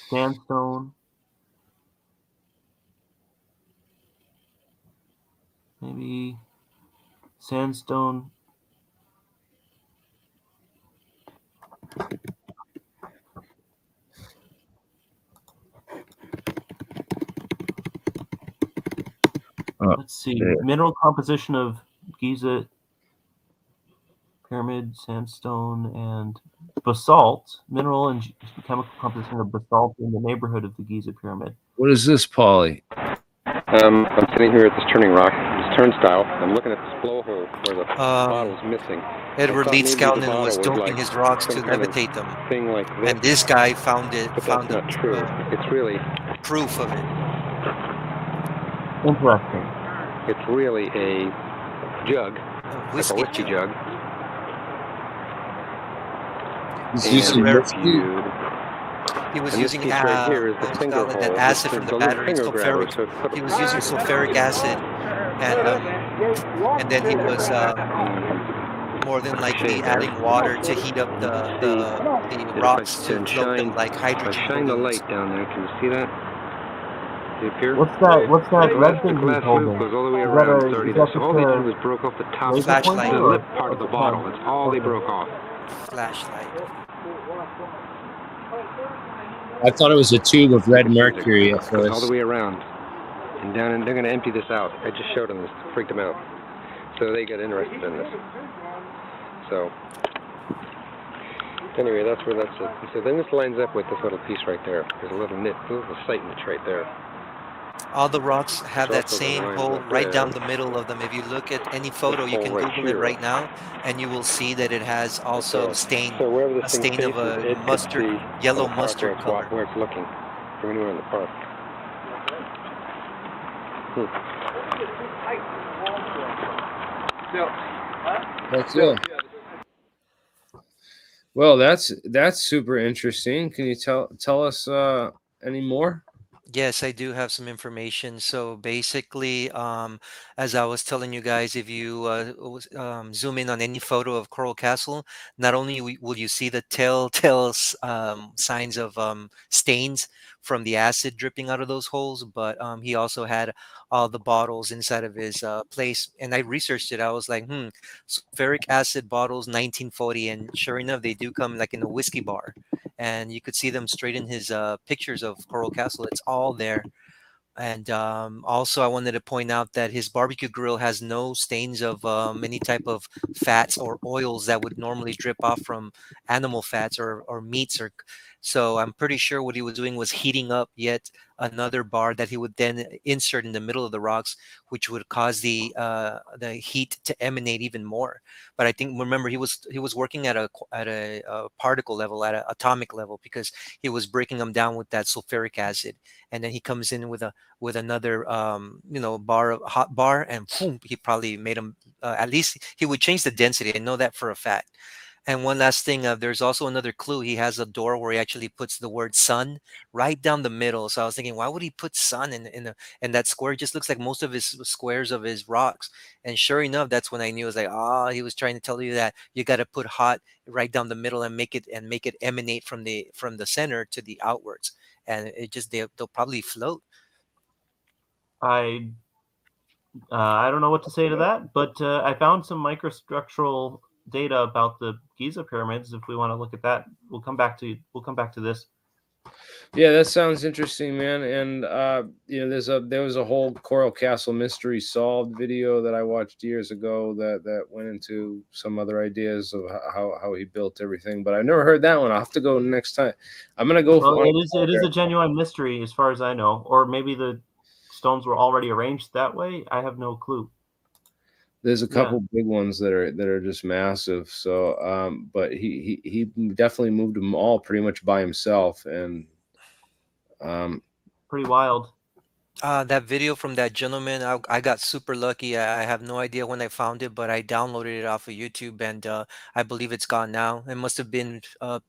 sandstone. Maybe sandstone. Let's see. Mineral composition of Giza pyramid, sandstone, and basalt. Mineral and chemical composition of basalt in the neighborhood of the Giza pyramid. What is this, Paulie? I'm sitting here at this turning rock, this turnstile. I'm looking at this blowhole where the bottle's missing. Edward Lee Scoutman was dumping his rocks to levitate them, thing like this, and this guy found it. But that's not true. It's really proof of it. Interesting. It's really a jug, like a whiskey jug. He was using acid from the battery, sulfuric. He was using sulfuric acid, and then he was more than likely adding water to heat up the rocks to float them like hydrogen. Shine the light down there. Can you see that? What's that red thing he's holding? Goes all the way around 30. So all they did was broke off the top, flashlight, the lip part of the bottle. That's all they broke off. Flashlight. I thought it was a tube of red mercury at first. All the way around and down, and they're going to empty this out. I just showed them this, freaked them out. So they got interested in this. So anyway, that's where that's it. So then this lines up with this little piece right there. There's a little site niche right there. All the rocks have that same hole right down the middle of them. If you look at any photo, you can Google it right now, and you will see that it has also a stain of a mustard, yellow mustard color. Where it's looking from anywhere in the park. That's it. Well, that's super interesting. Can you tell us any more? Yes, I do have some information. So basically, as I was telling you guys, if you zoom in on any photo of Coral Castle, not only will you see the telltale signs of stains from the acid dripping out of those holes, but he also had all the bottles inside of his place. And I researched it. I was like, sulfuric acid bottles, 1940. And sure enough, they do come like in a whiskey bar. And you could see them straight in his pictures of Coral Castle. It's all there. And also, I wanted to point out that his barbecue grill has no stains of any type of fats or oils that would normally drip off from animal fats or meats. So I'm pretty sure what he was doing was heating up yet another bar that he would then insert in the middle of the rocks, which would cause the heat to emanate even more. But I think, remember, he was working at a particle level, at an atomic level, because he was breaking them down with that sulfuric acid, and then he comes in with another hot bar, and boom, he probably made them. At least he would change the density. I know that for a fact. And one last thing, there's also another clue. He has a door where he actually puts the word sun right down the middle. So I was thinking, why would he put sun in that square? It just looks like most of his squares of his rocks. And sure enough, that's when I knew. It was like, he was trying to tell you that you got to put hot right down the middle and make it emanate from the center to the outwards. And it just they'll probably float. I don't know what to say to that, but I found some microstructural data about the Giza pyramids. If we want to look at that, we'll come back to this. Yeah, that sounds interesting, man. And there was a whole Coral Castle mystery solved video that I watched years ago that went into some other ideas of how he built everything. But I've never heard that one. I'll have to go next time. I'm gonna go. Well, it is a genuine mystery as far as I know, or maybe the stones were already arranged that way. I have no clue. There's a couple big ones that are just massive. So, but he definitely moved them all pretty much by himself, and pretty wild. That video from that gentleman, I got super lucky. I have no idea when I found it, but I downloaded it off of YouTube, and I believe it's gone now. It must have been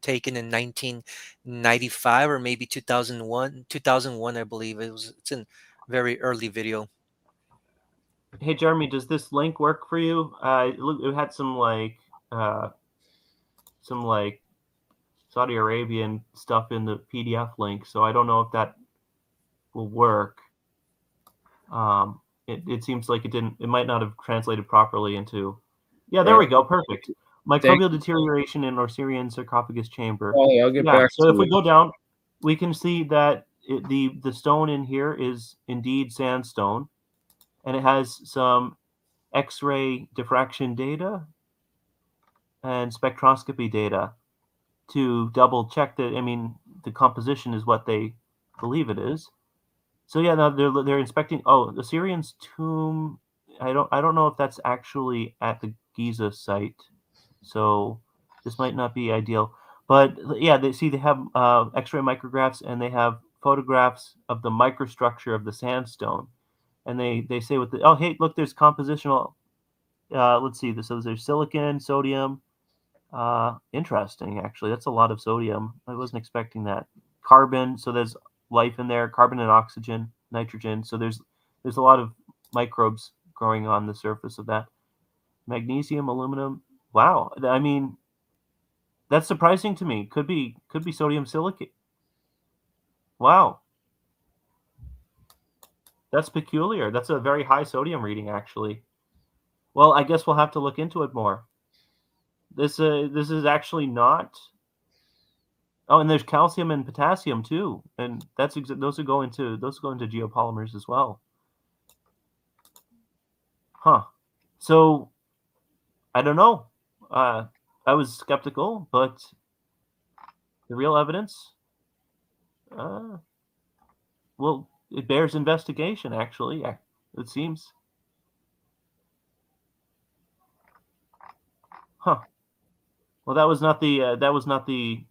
taken in 1995 or maybe 2001. 2001, I believe. It's a very early video. Hey Jeremy, does this link work for you? It had some Saudi Arabian stuff in the PDF link, so I don't know if that will work. It seems like it didn't. It might not have translated properly into. Yeah, there we go. Perfect. Microbial deterioration in Osirian sarcophagus chamber. Oh, I'll get Yeah, back so to if we it. go down, we can see that the stone in here is indeed sandstone, and it has some X-ray diffraction data and spectroscopy data to double check that. I mean, the composition is what they believe it is. So yeah, now they're inspecting. Oh, the Syrian's tomb. I don't know if that's actually at the Giza site. So this might not be ideal. But yeah, they have X-ray micrographs, and they have photographs of the microstructure of the sandstone. And they say with the, oh, hey, look, there's compositional. Let's see. So there's silicon, sodium. Interesting, actually. That's a lot of sodium. I wasn't expecting that. Carbon. So there's life in there. Carbon and oxygen, nitrogen. So there's a lot of microbes growing on the surface of that. Magnesium, aluminum. Wow. I mean, that's surprising to me. Could be sodium silicate. Wow. That's peculiar. That's a very high sodium reading, actually. Well, I guess we'll have to look into it more. This is actually not. Oh, and there's calcium and potassium too, and those go into geopolymers as well. Huh. So I don't know. I was skeptical, but the real evidence, well, it bears investigation. Actually, it seems. Huh. Well, that was not the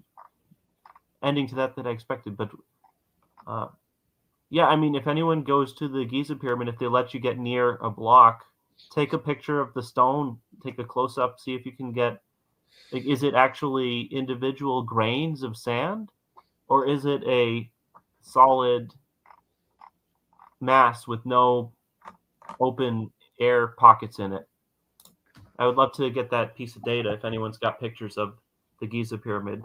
ending to that I expected. But yeah, I mean, if anyone goes to the Giza pyramid, if they let you get near a block, take a picture of the stone, take a close up, see if you can get. Like, is it actually individual grains of sand, or is it a solid mass with no open air pockets in it? I would love to get that piece of data if anyone's got pictures of the Giza pyramid.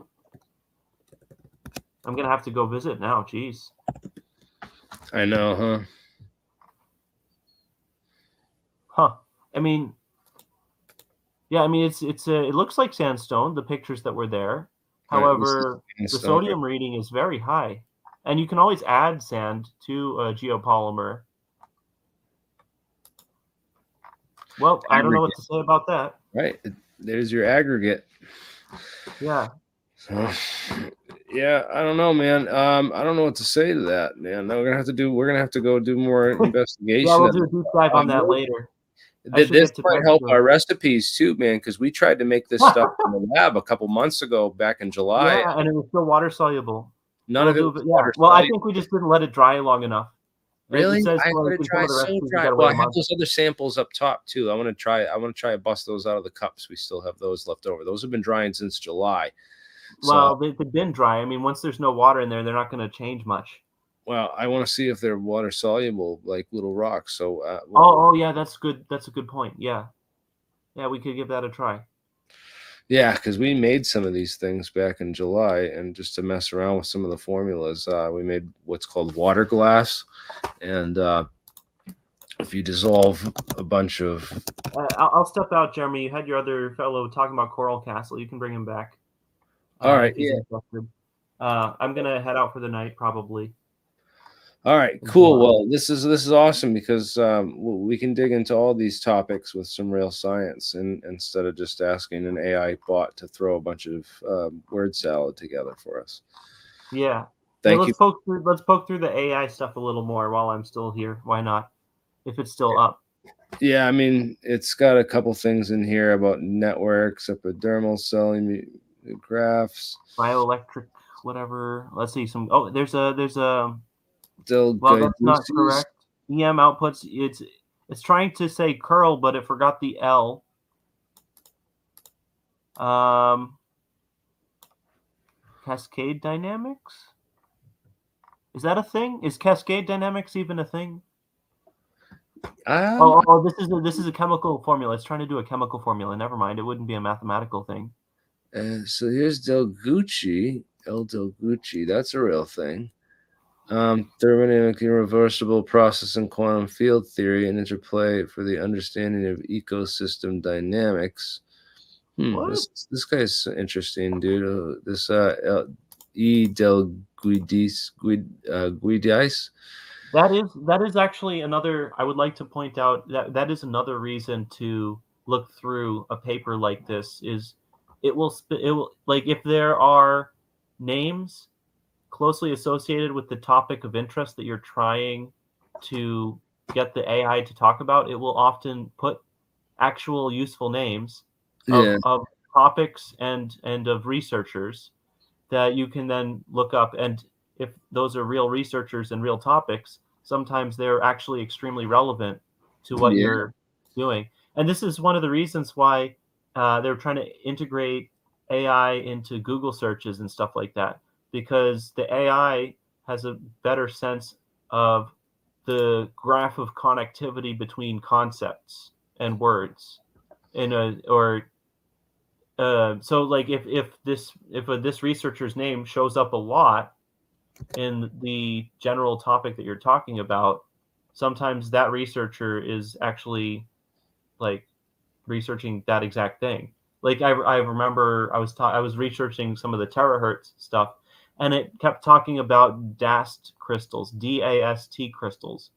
I'm going to have to go visit now. Jeez. I know, huh? Huh. I mean, yeah, I mean, it looks like sandstone, the pictures that were there. However, the sodium reading is very high. And you can always add sand to a geopolymer. Well, I don't know what to say about that. Right. There's your aggregate. Yeah. So, yeah, I don't know, man. I don't know what to say to that, man. No, we're gonna have to go do more investigation. Yeah, we'll do a deep dive on that later. This might help our recipes too, man, because we tried to make this stuff in the lab a couple months ago, back in July. Yeah, and it was still water soluble. None of it was water Well, soluble. I think we just didn't let it dry long enough. Really? It says, I want to try so dry. Well, I have those other samples up top too. I want to try and bust those out of the cups. We still have those left over. Those have been drying since July. Well, they've been dry. I mean, once there's no water in there, they're not going to change much. Well, I want to see if they're water soluble, like little rocks. So. Oh, yeah, that's good. That's a good point. Yeah, we could give that a try. Yeah, because we made some of these things back in July, and just to mess around with some of the formulas, we made what's called water glass, and if you dissolve a bunch of. I'll step out, Jeremy. You had your other fellow talking about Coral Castle. You can bring him back. All right. Yeah. I'm gonna head out for the night, probably. All right, cool. Well, this is awesome because we can dig into all these topics with some real science, and instead of just asking an AI bot to throw a bunch of word salad together for us. Yeah. Thank you. Let's poke through the AI stuff a little more while I'm still here. Why not? If it's still up. Yeah, I mean, it's got a couple things in here about networks, epidermal cell graphs, bioelectric, whatever. Let's see some. Oh, there's a. Well, that's not correct. EM outputs. It's trying to say curl, but it forgot the L. Cascade dynamics. Is that a thing? Is cascade dynamics even a thing? This is a chemical formula. It's trying to do a chemical formula. Never mind. It wouldn't be a mathematical thing. So here's Del Gucci. That's a real thing. Thermodynamic irreversible process in quantum field theory and interplay for the understanding of ecosystem dynamics. What? This guy's interesting, dude. This E. del Guidis. That is actually another. I would like to point out that is another reason to look through a paper like this. Is it will like if there are names closely associated with the topic of interest that you're trying to get the AI to talk about, it will often put actual useful names of topics and of researchers that you can then look up. And if those are real researchers and real topics, sometimes they're actually extremely relevant to what you're doing. And this is one of the reasons why they're trying to integrate AI into Google searches and stuff like that, because the AI has a better sense of the graph of connectivity between concepts and words so like if this researcher's name shows up a lot in the general topic that you're talking about, sometimes that researcher is actually like researching that exact thing. Like I remember I was researching some of the terahertz stuff, and it kept talking about DAST crystals, DAST crystals,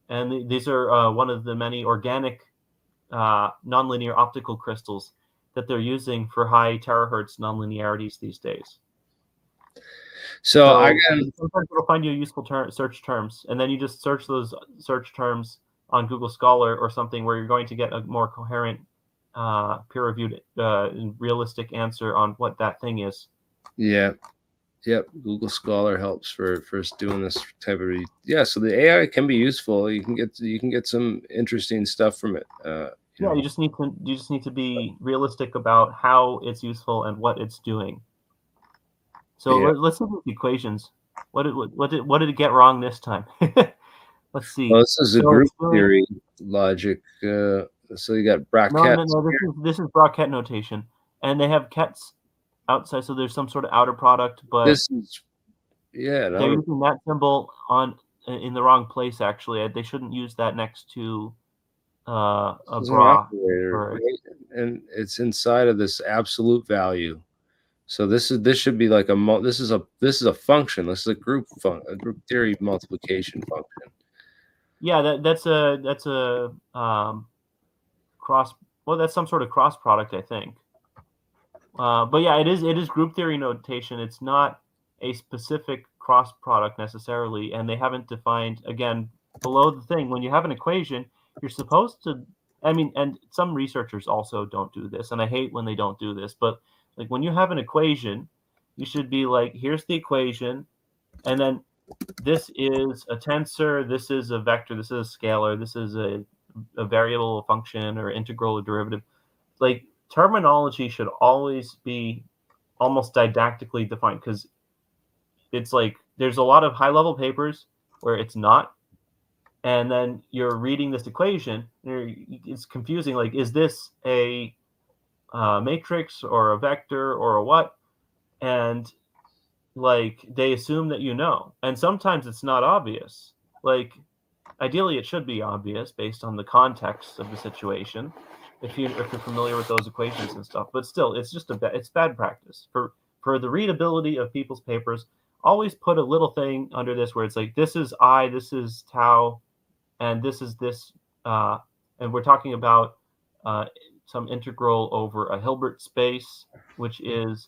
and these are one of the many organic nonlinear optical crystals that they're using for high terahertz nonlinearities these days. So sometimes it'll find you useful search terms, and then you just search those search terms on Google Scholar or something where you're going to get a more coherent, peer-reviewed, realistic answer on what that thing is. Yeah. Yep. Google Scholar helps for doing this type of so the AI can be useful. You can get some interesting stuff from it. You just need to be realistic about how it's useful and what it's doing. So let's look at the equations. What did it get wrong this time? Let's see. Well, this is a group theory logic. So you got brackets. No. This is bracket notation, and they have kets outside, so there's some sort of outer product. But this is they're using that symbol in the wrong place. Actually, they shouldn't use that next to a bra operator, right? And it's inside of this absolute value. So this should be like this is a function. This is a group theory multiplication function. Yeah, that's a cross. Well, that's some sort of cross product, I think. But yeah, it is group theory notation. It's not a specific cross product necessarily, and they haven't defined, again, below the thing. When you have an equation, you're supposed to. I mean, and some researchers also don't do this, and I hate when they don't do this, but like when you have an equation, you should be like, here's the equation, and then this is a tensor, this is a vector, this is a scalar, this is a variable, a function, or integral or derivative. Like terminology should always be almost didactically defined, because it's like there's a lot of high-level papers where it's not, and then you're reading this equation, it's confusing. Like, is this a matrix or a vector or a what? And like they assume that you know, and sometimes it's not obvious. Like ideally it should be obvious based on the context of the situation if you're familiar with those equations and stuff, but still it's just it's bad practice for the readability of people's papers. Always put a little thing under this where it's like, this is I, this is tau, and this is this, and we're talking about some integral over a Hilbert space, which is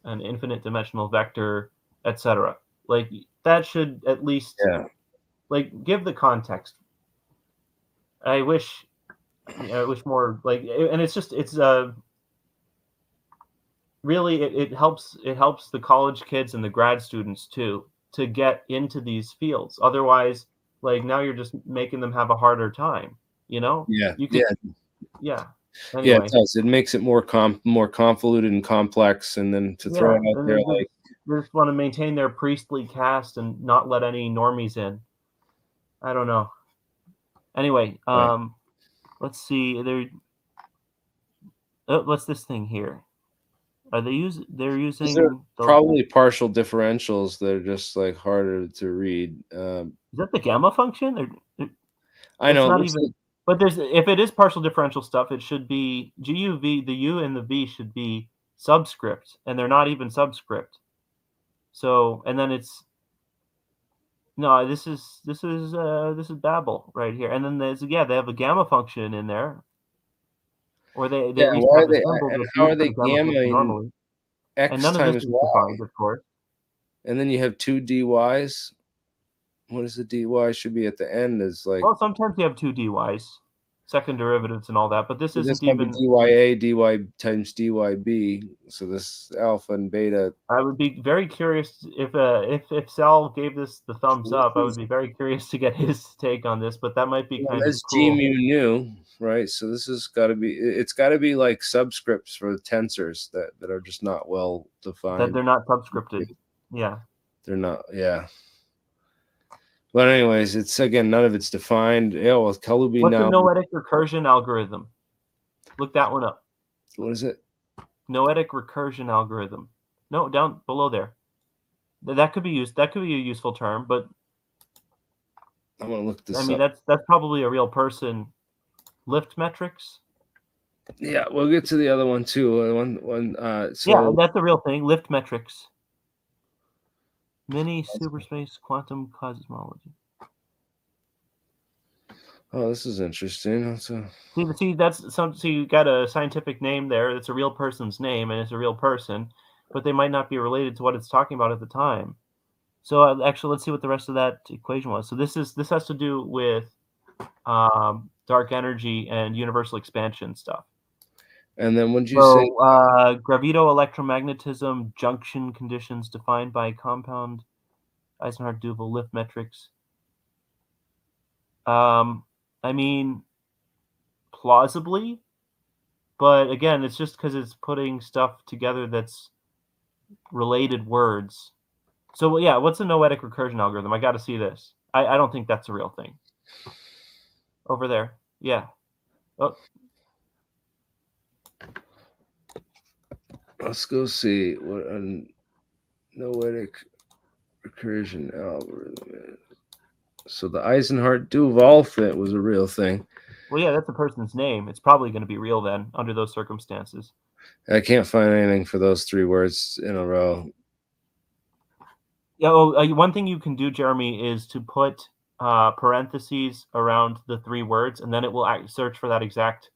an infinite dimensional vector, etc. Like that should at least like give the context. I wish more like, and it's really it helps the college kids and the grad students too to get into these fields. Otherwise, like now you're just making them have a harder time. You know? Anyway. Yeah, it does. It makes it more convoluted and complex, and then to throw it out there like they just want to maintain their priestly caste and not let any normies in. I don't know. Anyway, let's see. What's this thing here? Are they they're using probably partial differentials that are just like harder to read. Is that the gamma function? I know But if it is partial differential stuff, it should be GUV. The U and the V should be subscript, and they're not even subscript. So, and then it's no. This is Babel right here, and then there's they have a gamma function in there, or they at least why have are they? a symbol And that's how are used they for gamma function gammaing normally. X And none of this times is Y? defined, of course. And then you have two dy's. What is the dy? Should be at the end is like. Well, sometimes you have two dy's, second derivatives and all that, but this This isn't might be even. dya dy times dyb. So this alpha and beta. I would be very curious if Sal gave this the thumbs up. I would be very curious to get his take on this, but that might be kind of That's cool. G mu nu, right? So this has got to be. It's got to be like subscripts for the tensors that are just not well defined. That they're not subscripted. Yeah. They're not. Yeah. But anyways, it's again none of it's defined. Yeah. Well, Kalubi What's now. a noetic recursion algorithm? Look that one up. What is it? Noetic recursion algorithm. No, down below there. That could be used. That could be a useful term, but I'm gonna look this I mean, up. that's probably a real person. Lift metrics. Yeah, we'll get to the other one too. So Yeah, that's the real thing. Lift metrics. Mini superspace quantum cosmology. Oh, this is interesting. See, you got a scientific name there. That's a real person's name, and it's a real person, but they might not be related to what it's talking about at the time. So actually, let's see what the rest of that equation was. So this has to do with dark energy and universal expansion stuff. And then what did you say? Gravito-electromagnetism junction conditions defined by compound Eisenhardt-Duval lift metrics. I mean, plausibly, but again, it's just because it's putting stuff together that's related words. So yeah, what's a noetic recursion algorithm? I got to see this. I don't think that's a real thing. Over there, yeah. Oh. Let's go see what a noetic recursion algorithm is. So the Eisenhardt-Duval fit was a real thing. Well, yeah, that's the person's name. It's probably going to be real then, under those circumstances. I can't find anything for those three words in a row. Yeah. One thing you can do, Jeremy, is to put parentheses around the three words, and then it will search for that exact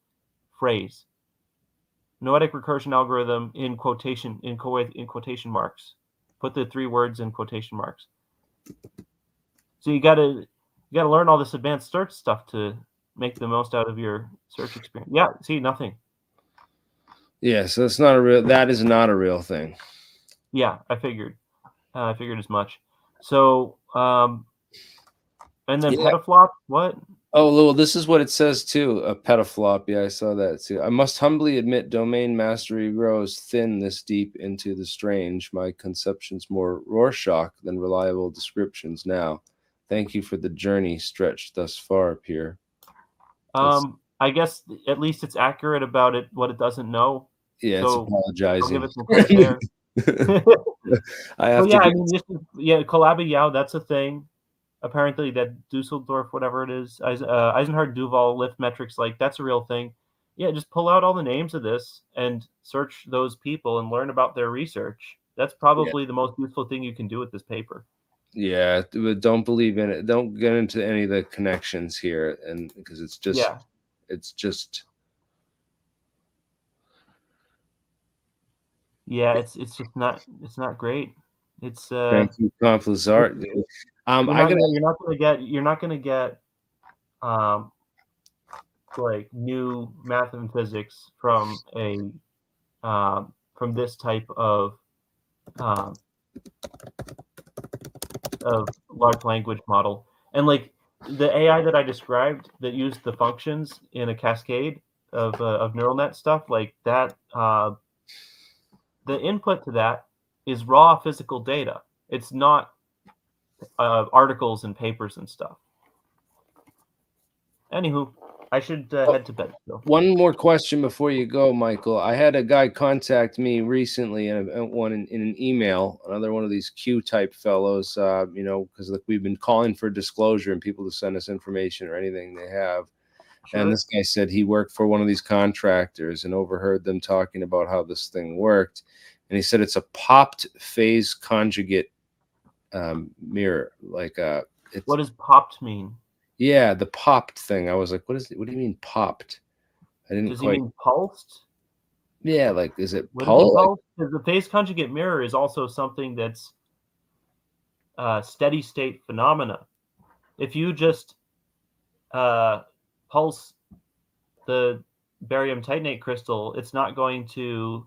phrase. Noetic recursion algorithm in quotation marks. Put the three words in quotation marks. So you gotta learn all this advanced search stuff to make the most out of your search experience. Yeah, see, nothing. Yeah, so it's not a real. That is not a real thing. Yeah, I figured as much. So, and then petaflop. What? Oh, well, this is what it says too. A petaflop. Yeah, I saw that too. I must humbly admit, domain mastery grows thin this deep into the strange. My conceptions more Rorschach than reliable descriptions now. Thank you for the journey stretched thus far, Pierre. I guess at least it's accurate about it, what it doesn't know. Yeah, so it's apologizing. I'll give it some credit there. Collabing, yeah, that's a thing. Apparently, that Dusseldorf, whatever it is, Eisenhardt-Duval lift metrics, like that's a real thing. Yeah, just pull out all the names of this and search those people and learn about their research. That's probably the most useful thing you can do with this paper. Yeah, but don't believe in it. Don't get into any of the connections here, and because it's just, it's just. Yeah, it's just not. It's not great. It's Thank you, Conflazart. You're not gonna get like new math and physics from from this type of large language model. And like the AI that I described that used the functions in a cascade of neural net stuff, like that, the input to that is raw physical data. It's not articles and papers and stuff. Anywho, I should head to bed. So. One more question before you go, Michael. I had a guy contact me recently in an email, another one of these Q type fellows, because we've been calling for disclosure and people to send us information or anything they have. And this guy said he worked for one of these contractors and overheard them talking about how this thing worked. And he said it's a popped phase conjugate mirror. Like it's, what does popped mean? Yeah, the popped thing. I was like, what is it? What do you mean popped? I didn't Does quite. he mean pulsed? Yeah, like is it Would it be pulsed? pulsed? Because the phase conjugate mirror is also something that's steady state phenomena. If you just pulse the barium titanate crystal, it's not going to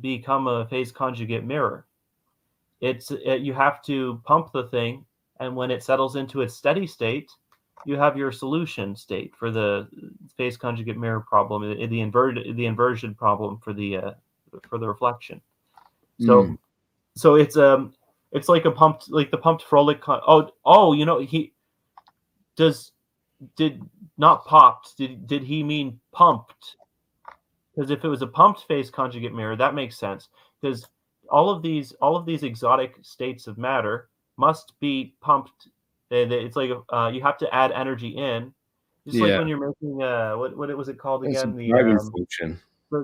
become a phase conjugate mirror. You have to pump the thing, and when it settles into its steady state, you have your solution state for the phase conjugate mirror problem, the inversion problem for the reflection. So it's like the pumped Frolic. You know, did not popped. Did he mean pumped? Because if it was a pumped phase conjugate mirror, that makes sense. Because all of these exotic states of matter must be pumped. It's like you have to add energy in, just like when you're making what was it called again? The driving function.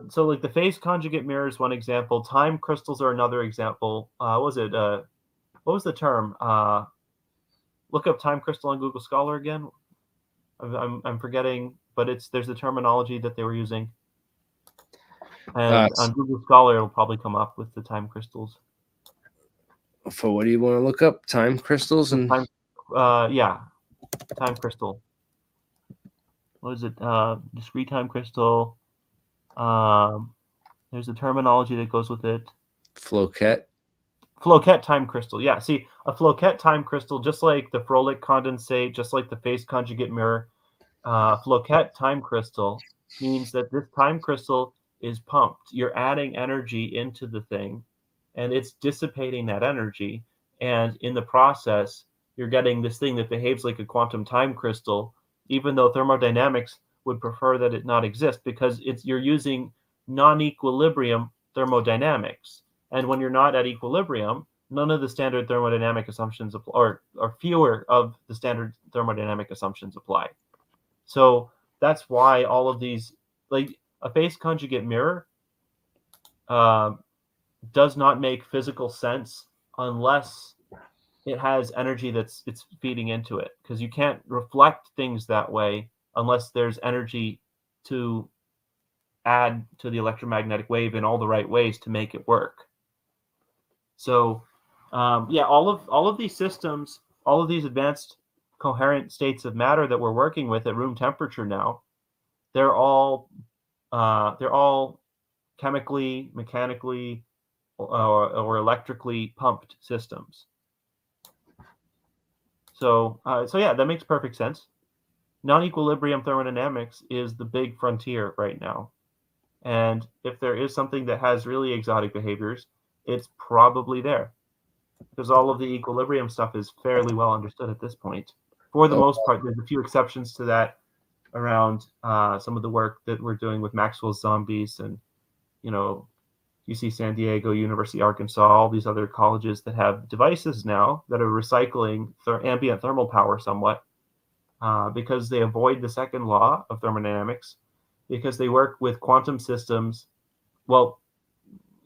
So like the phase conjugate mirror is one example. Time crystals are another example. What was the term? Look up time crystal on Google Scholar again. I'm forgetting, but there's the terminology that they were using. And on Google Scholar, it'll probably come up with the time crystals. For what do you want to look up? Time crystals and time crystal. What is it? Discrete time crystal. There's a terminology that goes with it. Floquet time crystal. Yeah, see, a Floquet time crystal, just like the Frolic condensate, just like the phase conjugate mirror, Floquet time crystal means that this time crystal is pumped. You're adding energy into the thing, and it's dissipating that energy. And in the process, you're getting this thing that behaves like a quantum time crystal, even though thermodynamics would prefer that it not exist, because you're using non-equilibrium thermodynamics. And when you're not at equilibrium, none of the standard thermodynamic assumptions apply, or fewer of the standard thermodynamic assumptions apply. So that's why all of these, like a phase conjugate mirror, does not make physical sense unless it has energy it's feeding into it, because you can't reflect things that way unless there's energy to add to the electromagnetic wave in all the right ways to make it work. So all of these systems, all of these advanced coherent states of matter that we're working with at room temperature now, they're all chemically, mechanically, or electrically pumped systems. So yeah, that makes perfect sense. Non-equilibrium thermodynamics is the big frontier right now. And if there is something that has really exotic behaviors, it's probably there. Because all of the equilibrium stuff is fairly well understood at this point. For the most part, there's a few exceptions to that around some of the work that we're doing with Maxwell's zombies and, UC San Diego, University of Arkansas, all these other colleges that have devices now that are recycling ambient thermal power somewhat because they avoid the second law of thermodynamics, because they work with quantum systems,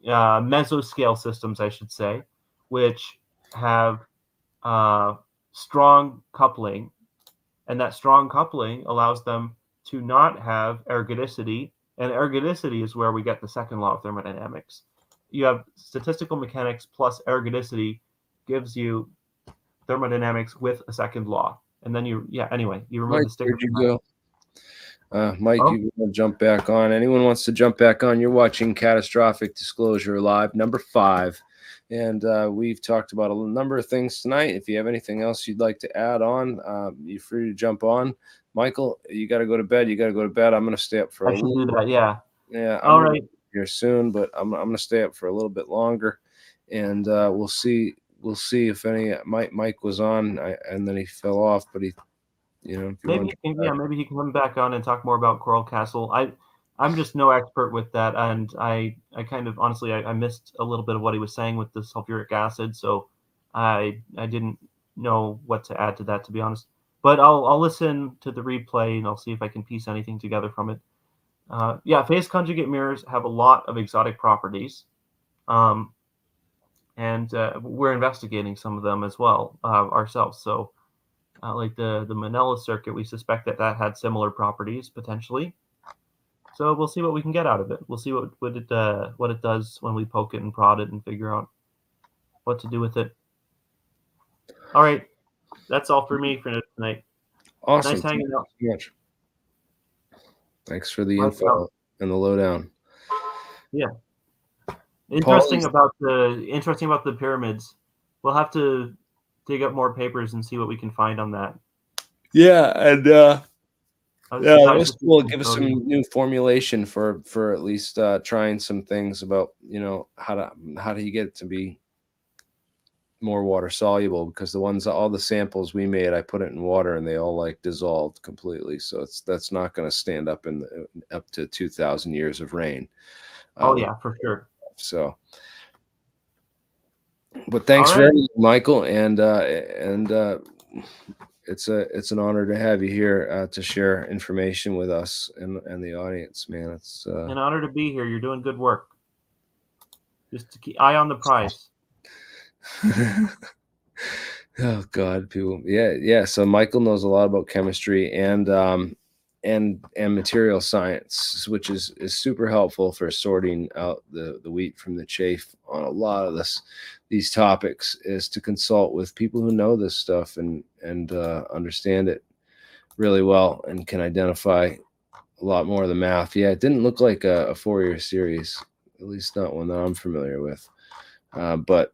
mesoscale systems, I should say, which have strong coupling, and that strong coupling allows them to not have ergodicity, and ergodicity is where we get the second law of thermodynamics. You have statistical mechanics plus ergodicity gives you thermodynamics with a second law, and then you remove Mike, the sticker. where'd you go? Mike, you want to jump back on? Anyone wants to jump back on? You're watching Catastrophic Disclosure Live, number 5. And we've talked about a number of things tonight. If you have anything else you'd like to add on, you're free to jump on. Michael, you got to go to bed. I'm going to stay up for I should do that, yeah. Yeah, all right. Here soon, but I'm going to stay up for a little bit longer. And we'll see if any Mike was on and then he fell off, but he maybe he can come back on and talk more about Coral Castle. I'm just no expert with that, and I kind of honestly I missed a little bit of what he was saying with the sulfuric acid, so I didn't know what to add to that, to be honest. but I'll listen to the replay and I'll see if I can piece anything together from it. Yeah, phase conjugate mirrors have a lot of exotic properties, and we're investigating some of them as well ourselves. So, like the Manila circuit, we suspect that had similar properties potentially. So we'll see what we can get out of it. We'll see what it does when we poke it and prod it and figure out what to do with it. All right, that's all for me for tonight. Awesome. Nice hanging out. Thank you so much. Thanks for the info and the lowdown. Yeah. Interesting about the pyramids. We'll have to dig up more papers and see what we can find on that. Yeah, and this will give us Cody. some new formulation for at least trying some things about, you know, how do you get it to be more water soluble, because all the samples we made, I put it in water and they all like dissolved completely. So that's not going to stand up up to 2,000 years of rain. Oh yeah, for sure. So, but thanks very much, Michael, and it's an honor to have you here to share information with us and the audience, man. It's an honor to be here. You're doing good work. Just to keep eye on the prize. Oh God, people. Yeah. So Michael knows a lot about chemistry and material science, which is super helpful for sorting out the wheat from the chaff on a lot of these topics, is to consult with people who know this stuff and understand it really well and can identify a lot more of the math. Yeah, it didn't look like a 4-year series, at least not one that I'm familiar with. But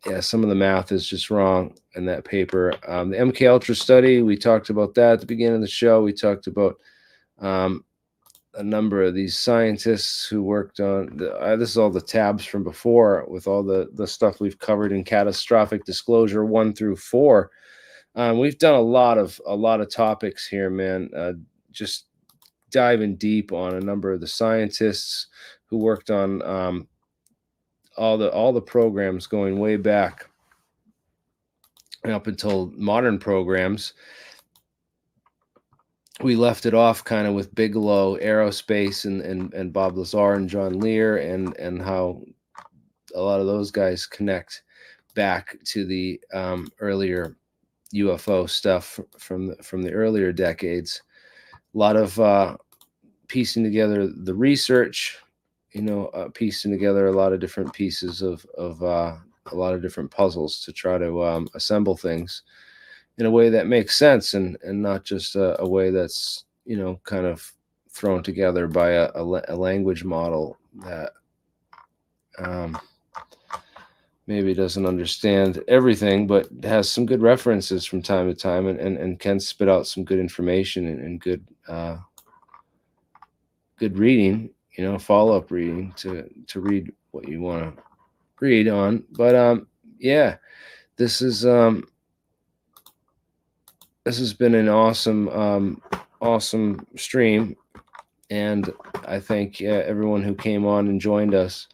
yeah, some of the math is just wrong in that paper. The MK Ultra study, we talked about that at the beginning of the show. We talked about a number of these scientists who worked on this is all the tabs from before with all the stuff we've covered in Catastrophic Disclosure 1 through 4. We've done a lot of topics here, man. Just diving deep on a number of the scientists who worked on all the programs going way back up until modern programs. We left it off kind of with Bigelow Aerospace and Bob Lazar and John Lear and how a lot of those guys connect back to the earlier UFO stuff from the earlier decades. A lot of piecing together the research, piecing together a lot of different pieces of a lot of different puzzles to try to assemble things in a way that makes sense and not just a way that's, kind of thrown together by a language model that maybe doesn't understand everything, but has some good references from time to time and can spit out some good information and good reading, follow-up reading to read what you want to read on. But yeah, this has been an awesome stream, and I thank everyone who came on and joined us.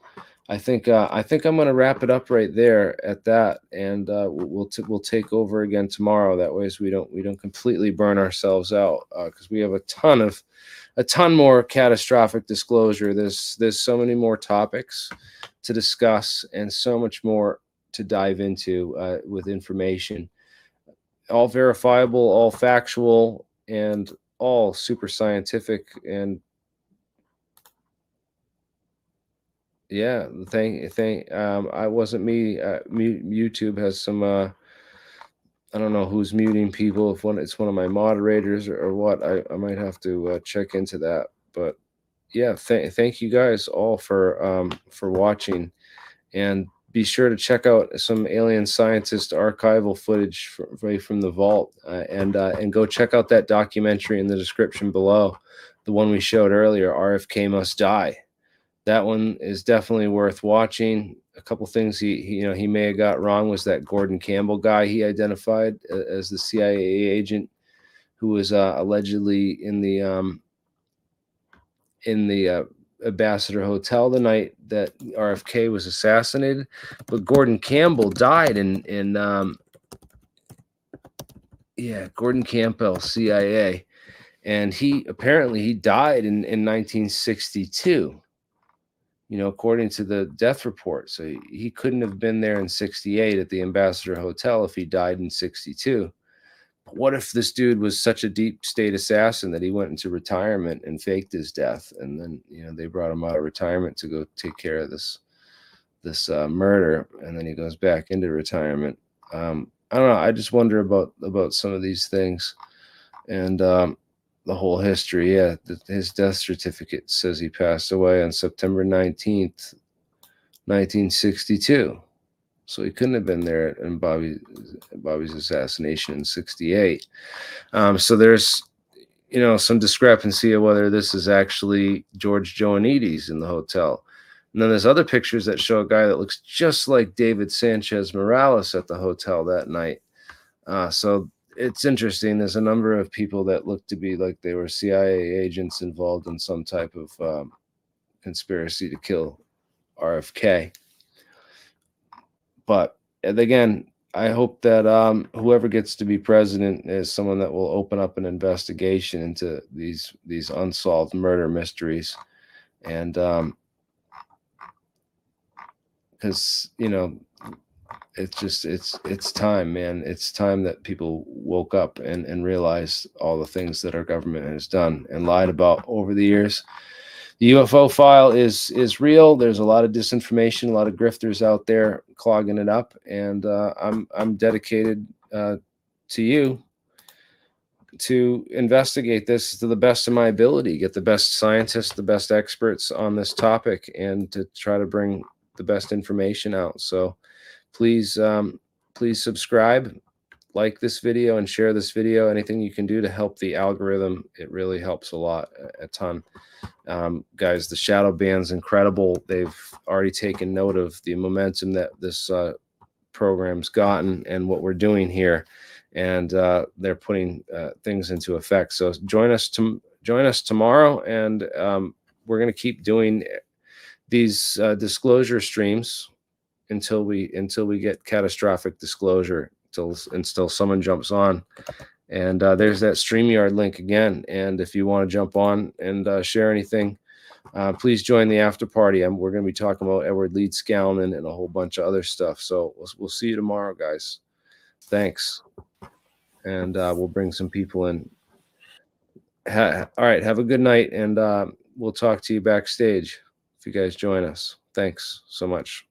I think I'm going to wrap it up right there at that, and we'll take over again tomorrow. That way, we don't completely burn ourselves out, because we have a ton more Catastrophic Disclosure. There's so many more topics to discuss and so much more to dive into with information, all verifiable, all factual, and all super scientific. And yeah, I wasn't me. YouTube has some I don't know who's muting people, if it's one of my moderators or what. I might have to check into that. But yeah, thank you guys all for watching, and be sure to check out some alien scientist archival footage from the vault, and go check out that documentary in the description below, the one we showed earlier, RFK Must Die. That one is definitely worth watching. A couple things he may have got wrong was that Gordon Campbell guy he identified as the CIA agent who was allegedly in the Ambassador Hotel the night that RFK was assassinated. But Gordon Campbell died in Yeah, Gordon Campbell, CIA. And he died in 1962, according to the death report. So he couldn't have been there in 68 at the Ambassador Hotel if he died in 62. But what if this dude was such a deep state assassin that he went into retirement and faked his death? And then, they brought him out of retirement to go take care of this murder. And then he goes back into retirement. I don't know. I just wonder about some of these things. And, the whole history. Yeah, his death certificate says he passed away on September 19th, 1962. So he couldn't have been there in Bobby's assassination in 68. So there's, some discrepancy of whether this is actually George Joanides in the hotel. And then there's other pictures that show a guy that looks just like David Sanchez Morales at the hotel that night. So it's interesting. There's a number of people that look to be like they were CIA agents involved in some type of conspiracy to kill RFK. But again, I hope that whoever gets to be president is someone that will open up an investigation into these unsolved murder mysteries. And because, it's time, man. It's time that people woke up and realized all the things that our government has done and lied about over the years. The UFO file is real. There's a lot of disinformation, a lot of grifters out there clogging it up, and I'm dedicated to you to investigate this to the best of my ability, get the best scientists, the best experts on this topic, and to try to bring the best information out. So please subscribe, like this video, and share this video. Anything you can do to help the algorithm, it really helps a lot, a ton. Guys, the shadow ban's incredible. They've already taken note of the momentum that this program's gotten and what we're doing here, and they're putting things into effect. So join us tomorrow, and we're going to keep doing these disclosure streams until we get catastrophic disclosure, until someone jumps on. And there's that StreamYard link again. And if you want to jump on and share anything, please join the after party. We're going to be talking about Edward Leeds Scallon and a whole bunch of other stuff. So we'll see you tomorrow, guys. Thanks. And we'll bring some people in. All right. Have a good night. And we'll talk to you backstage if you guys join us. Thanks so much.